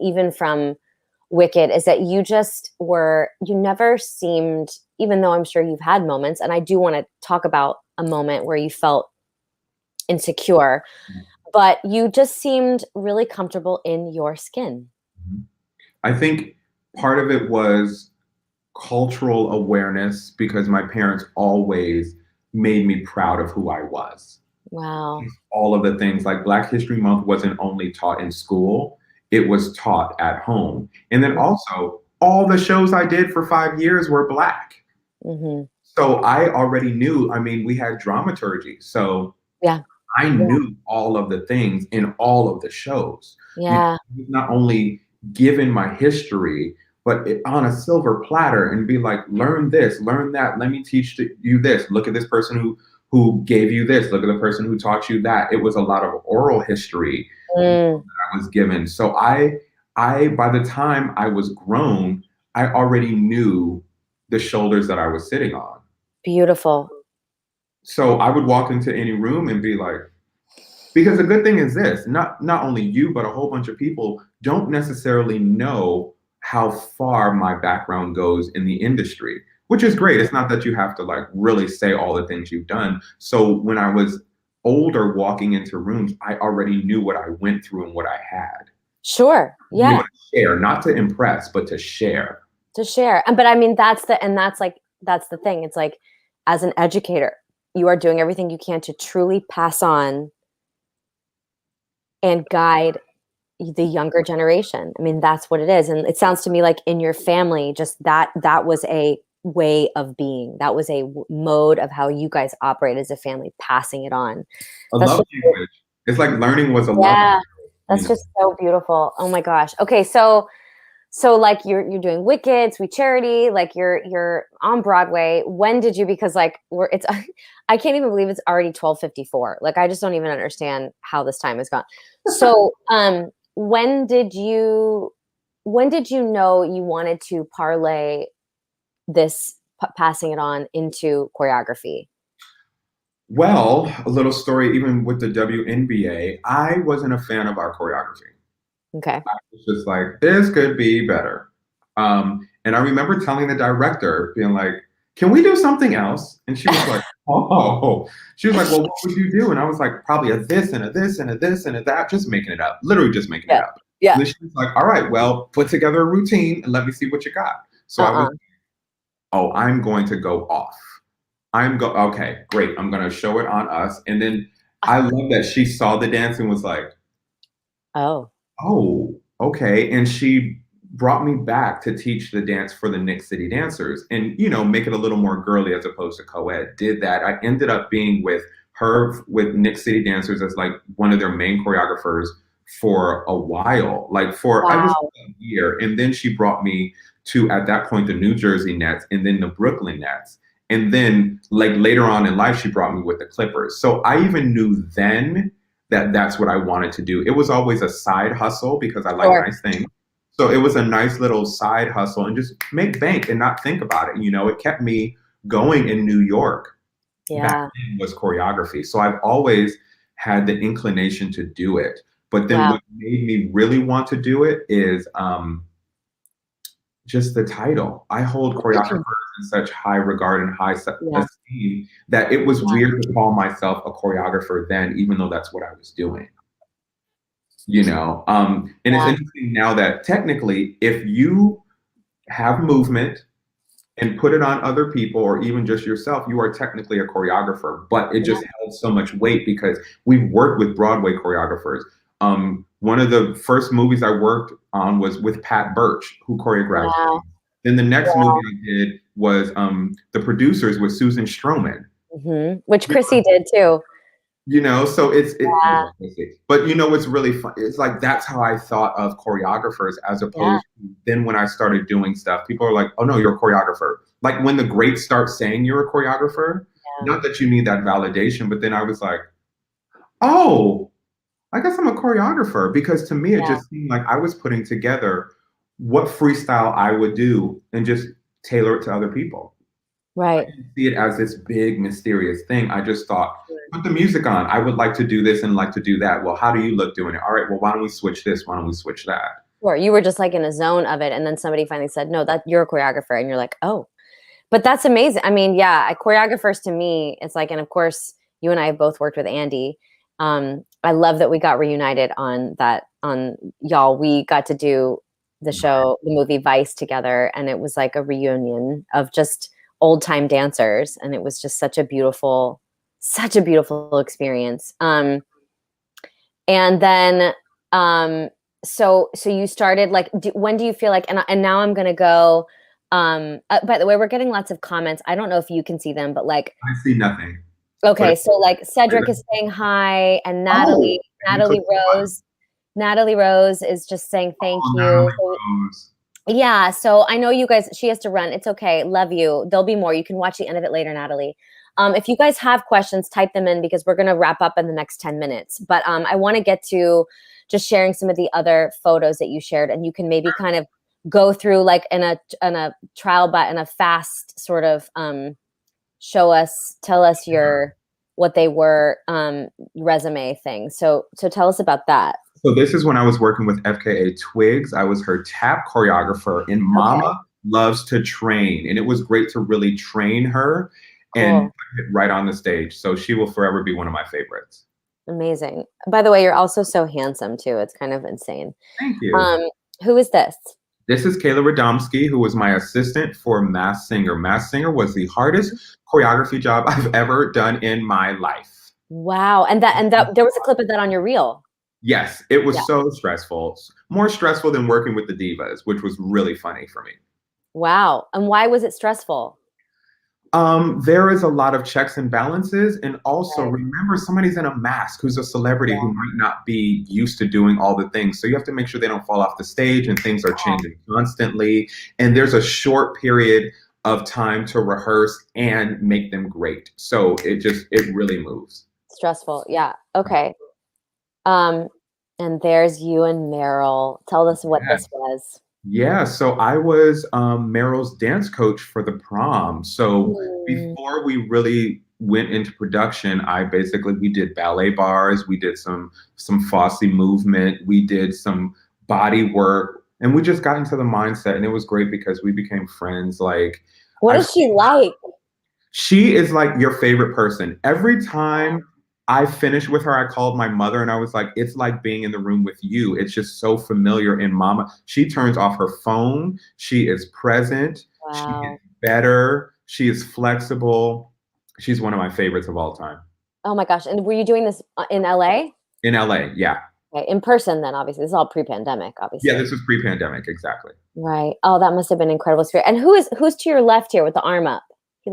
even from Wicked, is that you never seemed, even though I'm sure you've had moments, and I do want to talk about a moment where you felt insecure, but you just seemed really comfortable in your skin. I think part of it was cultural awareness because my parents always made me proud of who I was. Wow. All of the things like Black History Month wasn't only taught in school, it was taught at home. And then also all the shows I did for 5 years were Black. Mm-hmm. So I already knew, we had dramaturgy. So yeah, I knew all of the things in all of the shows. Yeah. Not only given my history, but on a silver platter, and be like, learn this, learn that. Let me teach you this. Look at this person who gave you this. Look at the person who taught you that. It was a lot of oral history that I was given. So I, by the time I was grown, I already knew the shoulders that I was sitting on. Beautiful. So I would walk into any room and be like, because the good thing is this, not only you, but a whole bunch of people don't necessarily know how far my background goes in the industry, which is great. It's not that you have to like really say all the things you've done. So when I was older, walking into rooms, I already knew what I went through and what I had. Sure. Yeah. To share, not to impress, but to share. To share. But I mean, that's the thing. It's like, as an educator, you are doing everything you can to truly pass on and guide the younger generation. I mean, that's what it is. And it sounds to me like in your family, just that was a way of being. That was a mode of how you guys operate as a family, passing it on. A love language. It's like learning was a love language. That's just so beautiful. Oh my gosh. Okay, so like you're doing Wicked, Sweet Charity, like you're on Broadway. When did you, because like I can't even believe it's already 12:54. Like I just don't even understand how this time has gone. So when did you know you wanted to parlay this passing it on into choreography? Well, a little story, even with the WNBA, I wasn't a fan of our choreography. Okay. I was just like, this could be better. And I remember telling the director, being like, can we do something else? And she was like, oh. She was like, well, what would you do? And I was like, probably a this and a this and a this and a that, just making it up. Literally just making it up. Yeah. And then she was like, all right, well, put together a routine and let me see what you got. So I was like, I'm going to go off. Okay, great. I'm going to show it on us. And then I love that she saw the dance and was like, oh, okay. And she brought me back to teach the dance for the Nick City dancers and, make it a little more girly as opposed to co-ed. Did that. I ended up being with Nick City dancers as like one of their main choreographers for a while, I was a year. And then she brought me to, at that point, the New Jersey Nets and then the Brooklyn Nets. And then like later on in life, she brought me with the clippers. So I even knew then that that's what I wanted to do. It was always a side hustle because I like Sure. nice things. So it was a nice little side hustle and just make bank and not think about it. You know, it kept me going in New York. Back Yeah. then was choreography. So I've always had the inclination to do it. But then Wow. what made me really want to do it is just the title. I hold choreographers in such high regard and high Yeah. esteem that it was Yeah. weird to call myself a choreographer then, even though that's what I was doing. You know, and it's Yeah. interesting now that technically, if you have movement and put it on other people or even just yourself, you are technically a choreographer. But it Yeah. just held so much weight because we've worked with Broadway choreographers. One of the first movies I worked on was with Pat Birch, who choreographed. Wow. Then the next Wow. movie I did was The Producers with Susan Stroman. Which Chrissy did too. You know, so Yeah. but you know what's really fun? It's like that's how I thought of choreographers as Yeah. opposed to then when I started doing stuff, people are like, oh no, you're a choreographer. Like when the greats start saying you're a choreographer, Yeah. not that you need that validation, but then I was like, oh, I guess I'm a choreographer because to me it Yeah. just seemed like I was putting together what freestyle I would do and just tailor it to other people. I Right. didn't see it as this big mysterious thing. I just thought, put the music on. I would like to do this and like to do that. Well, how do you look doing it? All right, well, why don't we switch this? Why don't we switch that? Sure. You were just like in a zone of it, and then somebody finally said, "No, that you're a choreographer," and you're like, "Oh." But that's amazing. I mean, yeah, choreographers to me, it's like, and of course, you and I have both worked with Andy. I love that we got reunited on that. On y'all, we got to do the show, the movie Vice together, and it was like a reunion of just old time dancers, and it was just such a beautiful experience. And then, so you started like, when do you feel like, and now I'm gonna go. By the way, we're getting lots of comments. I don't know if you can see them, but like, I see nothing. okay, so like Cedric is saying hi, and Oh, and you click the Natalie Rose is just saying thank button. Oh, you. Natalie Rose. Yeah, so I know you guys, she has to run. It's okay. Love you. There'll be more. You can watch the end of it later, Natalie. If you guys have questions, type them in because we're going to wrap up in the next 10 minutes. But I want to get to just sharing some of the other photos that you shared, and you can maybe kind of go through like in a trial, but in a fast sort of tell us what they were resume thing. So tell us about that. So this is when I was working with FKA Twigs. I was her tap choreographer, and Mama loves to train, and it was great to really train her and put it right on the stage. So she will forever be one of my favorites. Amazing. By the way, you're also so handsome too. It's kind of insane. Thank you. Who is this? This is Kayla Radomski, who was my assistant for Masked Singer. Masked Singer was the hardest choreography job I've ever done in my life. Wow. And that there was a clip of that on your reel. Yes, it was so stressful. More stressful than working with the divas, which was really funny for me. Wow. And why was it stressful? There is a lot of checks and balances. And also remember, somebody's in a mask who's a celebrity who might not be used to doing all the things. So you have to make sure they don't fall off the stage, and things are changing constantly. And there's a short period of time to rehearse and make them great. So it really moves. Stressful. Yeah. Okay. And there's you and Meryl. Tell us what this was. Yeah, so I was Meryl's dance coach for the prom. So before we really went into production, we did ballet bars, we did some Fosse movement, we did some body work, and we just got into the mindset, and it was great because we became friends. Like, what is she like? She is like your favorite person. Every time I finished with her, I called my mother and I was like, it's like being in the room with you. It's just so familiar. And Mama, she turns off her phone. She is present. Wow. She gets better. She is flexible. She's one of my favorites of all time. Oh my gosh. And were you doing this in LA? In LA, yeah. Okay. In person then, obviously. This is all pre-pandemic, obviously. Yeah, this was pre-pandemic, exactly. Right. Oh, that must have been incredible spirit. And who's to your left here with the arm up?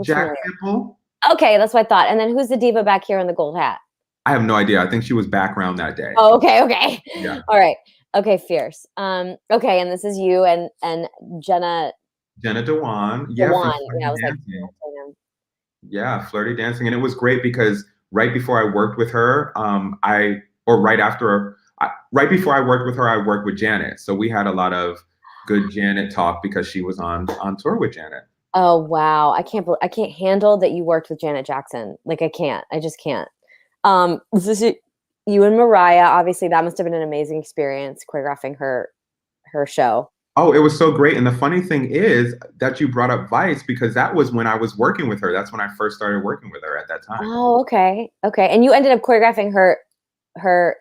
Jack Temple. Okay, that's what I thought. And then who's the diva back here in the gold hat? I have no idea. I think she was background that day. Oh, okay. Yeah. All right. Okay, fierce. Okay, and this is you and Jenna Dewan. Yeah, I was like, Yeah, flirty dancing. And it was great because right before I worked with her, or right after, right before I worked with her, I worked with Janet. So we had a lot of good Janet talk because she was on tour with Janet. Oh wow, I can't handle that you worked with Janet Jackson. Like I can't. I just can't. This is you and Mariah. Obviously, that must have been an amazing experience choreographing her show. Oh, it was so great. And the funny thing is that you brought up Vice because that was when I was working with her. That's when I first started working with her at that time. Oh, okay. Okay. And you ended up choreographing her her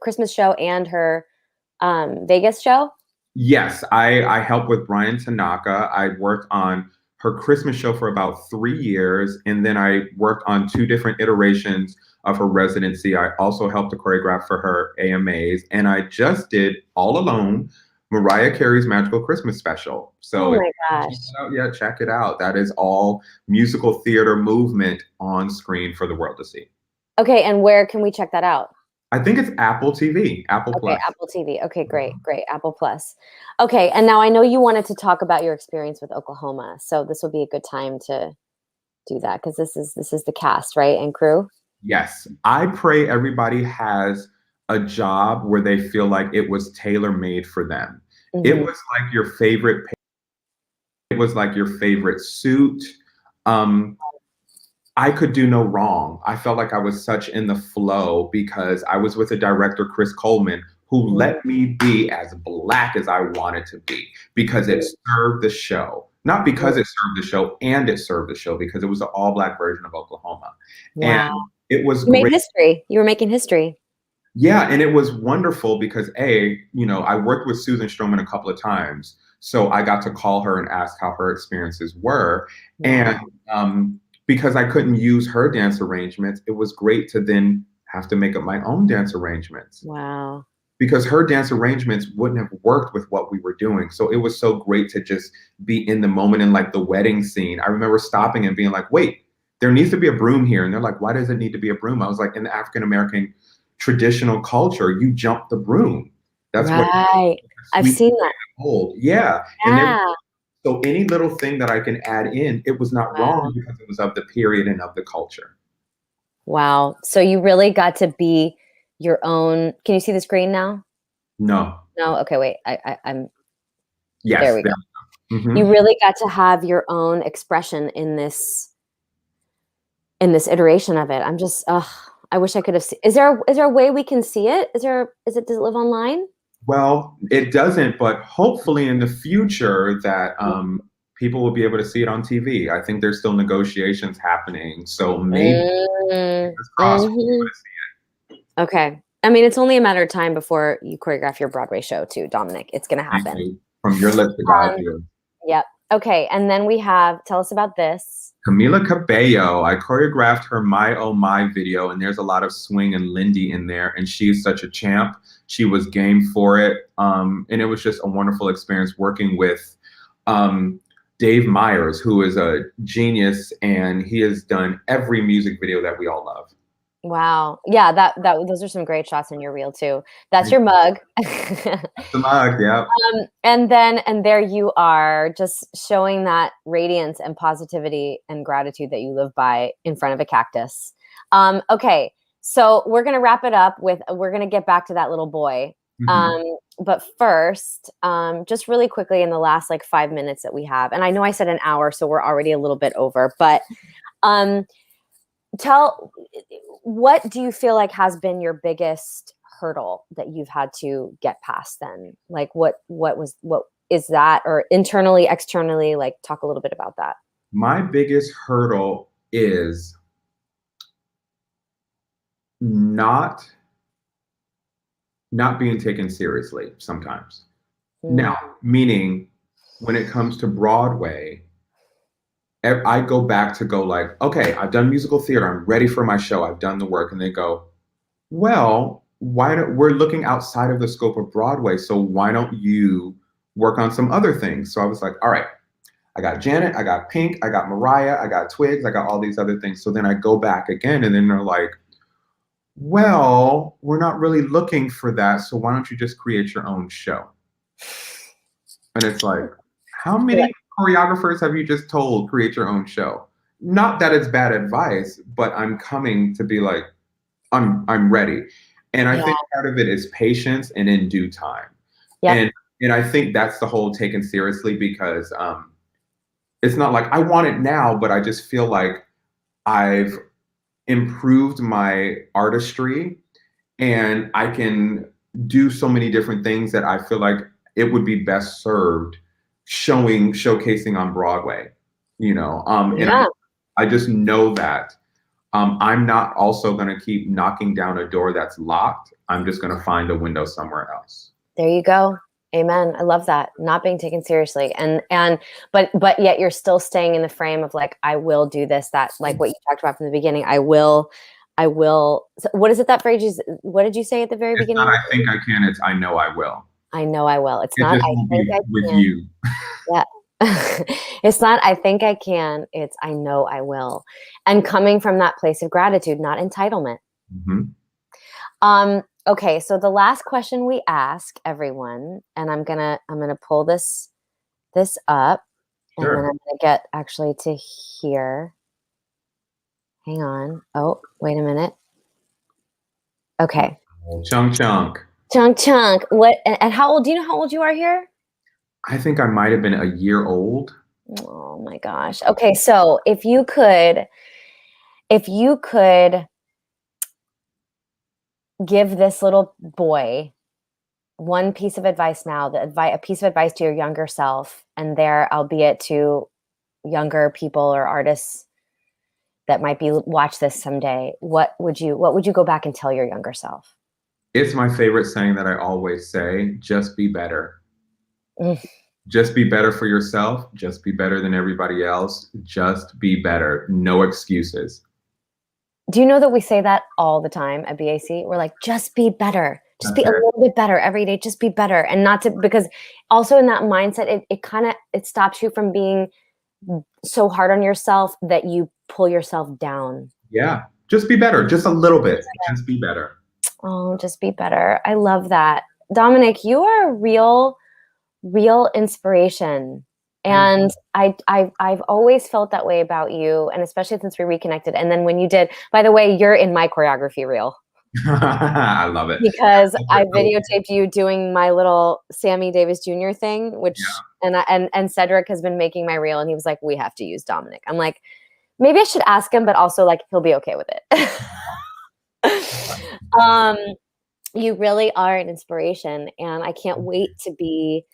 Christmas show and her Vegas show? Yes, I helped with Brian Tanaka. I worked on her Christmas show for about 3 years, and then I worked on two different iterations of her residency. I also helped to choreograph for her AMAs, and I just did all alone Mariah Carey's Magical Christmas Special. Oh So if my you gosh. haven't checked it out yet, check it out. That is all musical theater movement on screen for the world to see. Okay, and where can we check that out? I think it's Apple TV, Apple Okay, Plus. Apple TV. Okay, great, great. Apple Plus. Okay, and now I know you wanted to talk about your experience with Oklahoma, so this will be a good time to do that because this is the cast, right, and crew. Yes, I pray everybody has a job where they feel like it was tailor made for them. It Hmm. was like your favorite, it was like your favorite suit. Um, I could do no wrong. I felt like I was such in the flow because I was with a director, Chris Coleman, who let me be as black as I wanted to be because it served the show. Not because it served the show, and it served the show because it was an all black version of Oklahoma. And Wow, it was you made great. history. You were making history. Yeah, and it was wonderful because I worked with Susan Stroman a couple of times, so I got to call her and ask how her experiences were, and Wow. because I couldn't use her dance arrangements, it was great to then have to make up my own dance arrangements Wow. because her dance arrangements wouldn't have worked with what we were doing. So it was so great to just be in the moment in like the wedding scene. I remember stopping and being like, wait, there needs to be a broom here. And they're like, why does it need to be a broom? I was like, in the African American traditional culture, you jump the broom. That's what Right. I've sweet seen that. old. Yeah. And there, Yeah. so any little thing that I can add in, it was not Wow. wrong because it was of the period and of the culture. Wow. So you really got to be your own. Can you see the screen now? No. No? Okay, wait. I'm there Yes. we go. Mhm. You really got to have your own expression in this iteration of it. I'm just I wish I could have seen. Is there a way we can see it? Does it live online? Well, it doesn't, but hopefully in the future that people will be able to see it on TV. I think there's still negotiations happening, so maybe Mm, fingers crossed we'll be able mhm. to see Okay. I mean, it's only a matter of time before you choreograph your Broadway show too, Dominic. It's gonna it. Thank happen. you. From your lips to God's Um, ears. yep. Okay, and then we have tell us about this. Camila Cabello, I choreographed her My Oh My video, and there's a lot of swing and Lindy in there, and she's such a champ. She was game for it, and it was just a wonderful experience working with um, Dave Myers, who is a genius, and he has done every music video that we all love. Wow. Yeah, that those are some great shots in your reel too. That's your mug. The mug, yeah. And there you are, just showing that radiance and positivity and gratitude that you live by in front of a cactus. Okay, so we're gonna wrap it up with we're gonna get back to that little boy. Mhm. Um, but first, just really quickly in the last like 5 minutes that we have, and I know I said an hour, so we're already a little bit over, but um, tell what do you feel like has been your biggest hurdle that you've had to get past then? Like what is that or internally, externally, like talk a little bit about that. My biggest hurdle is not not being taken seriously sometimes. Mm, Now, meaning when it comes to Broadway, I go back to go like, okay, I've done musical theater. I'm ready for my show. I've done the work. And they go, well, why don't we're looking outside of the scope of Broadway. So why don't you work on some other things? So I was like, all right, I got Janet, I got Pink, I got Mariah, I got Twigs, I got all these other things. So then I go back again and then they're like, well, we're not really looking for that. So why don't you just create your own show? And it's like, how yeah. many choreographers have you just told create your own show? not that it's bad advice, but I'm coming to be like, I'm ready. And I Yeah. think part of it is patience and in due time. Yep. And I think that's the whole taken seriously, because it's not like I want it now, but I just feel like I've improved my artistry and I can do so many different things that I feel like it would be best served showcasing on Broadway, and Yeah. I just know that I'm not also going to keep knocking down a door that's locked. I'm just going to find a window somewhere else. There you go. Amen. I love that. Not being taken seriously. But yet you're still staying in the frame of like, I will do this, that, like what you talked about from the beginning. I will. So what is it, that phrase? What did you say at the very It's beginning? not I think I can, it's I know I will. I know I will. It's It not, just I won't think be I with can. you. Yeah. It's not, I think I can. It's, I know I will. And coming from that place of gratitude, not entitlement. Mm-hmm. Okay, so the last question we ask everyone, and I'm gonna pull this up, and then Sure. I'm gonna get actually to here. Hang on. Oh, wait a minute. Okay. Chunk chunk. Chunk. What and how old, do you know how old you are here? I think I might have been a year old. Oh my gosh. Okay, so if you could give this little boy one piece of advice now, a piece of advice to your younger self, and there, albeit to younger people or artists that might be watch this someday, what would you go back and tell your younger self? It's my favorite saying that I always say, just be better. Mm. Just be better for yourself. Just be better than everybody else. Just be better. No excuses. Do you know that we say that all the time at BAC? We're like, just be better. Just That's be a it. little bit better every day. Just be better. And not to, because also in that mindset, it kind of, it stops you from being so hard on yourself that you pull yourself down. Yeah. Just be better. Just a little bit. Just be better. Oh, just be better. I love that. Dominic, you are a real inspiration. And I've always felt that way about you, and especially since we reconnected. And then when you did, by the way, you're in my choreography reel I love it. because I videotaped you doing my little Sammy Davis Jr. thing, which Yeah. and Cedric has been making my reel, and he was like, we have to use Dominic. I'm like, maybe I should ask him, but also like he'll be okay with it. You really are an inspiration, and I can't wait to be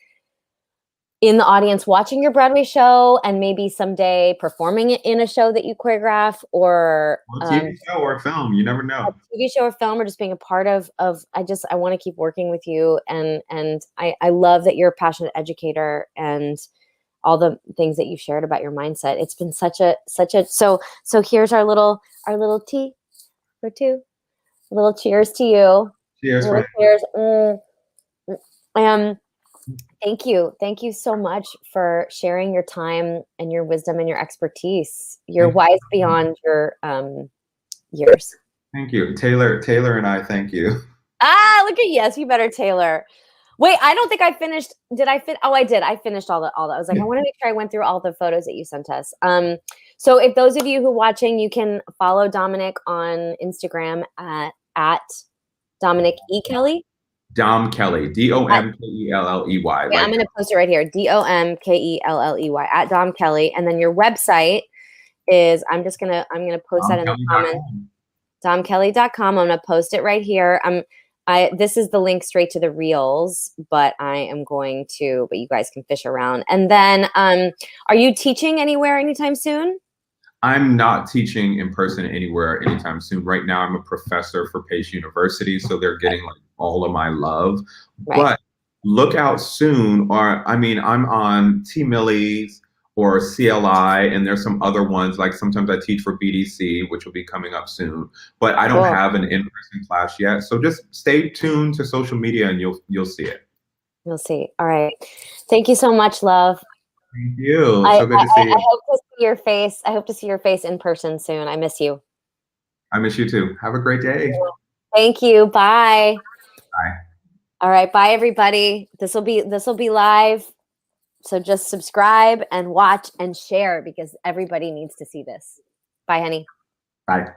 in the audience watching your Broadway show, and maybe someday performing it in a show that you choreograph, or Well, TV show or film, you never know. a TV show or film, or just being a part of I want to keep working with you, and I love that you're a passionate educator, and all the things that you shared about your mindset. It's been such a so here's our little tea for two. A little cheers to you. Cheers, friend. Cheers. Thank you so much for sharing your time and your wisdom and your expertise. You're wise beyond your years. Thank you. Taylor and I thank you. Look at, yes, you better, Taylor. Wait, I don't think I finished. Did I fit? Oh, I did. I finished all that. I was like, I want to make sure I went through all the photos that you sent us. So if those of you who are watching, you can follow Dominic on Instagram at Dominic E. Kelley. Dom Kelley, Domkelley. Yeah, I'm going to post it right here. Domkelley at Dom Kelley. And then your website is, I'm going to post that in the comments. Domkelly.com. I'm going to post it right here. This is the link straight to the reels, but you guys can fish around. And then, are you teaching anywhere anytime soon? I'm not teaching in person anywhere anytime soon. Right now, I'm a professor for Pace University, so they're getting like all of my love. Right. But look out soon, I'm on T. Millie's or CLI, and there's some other ones. Like sometimes I teach for BDC, which will be coming up soon. But I don't have an in-person class yet, so just stay tuned to social media, and you'll see it. You'll see. All right. Thank you so much, love. Thank you. So good to see you. I hope to see your face. I hope to see your face in person soon. I miss you. I miss you too. Have a great day. Thank you. Bye. Bye. All right. Bye, everybody. This will be live So just subscribe and watch and share because everybody needs to see this. Bye, honey. Bye.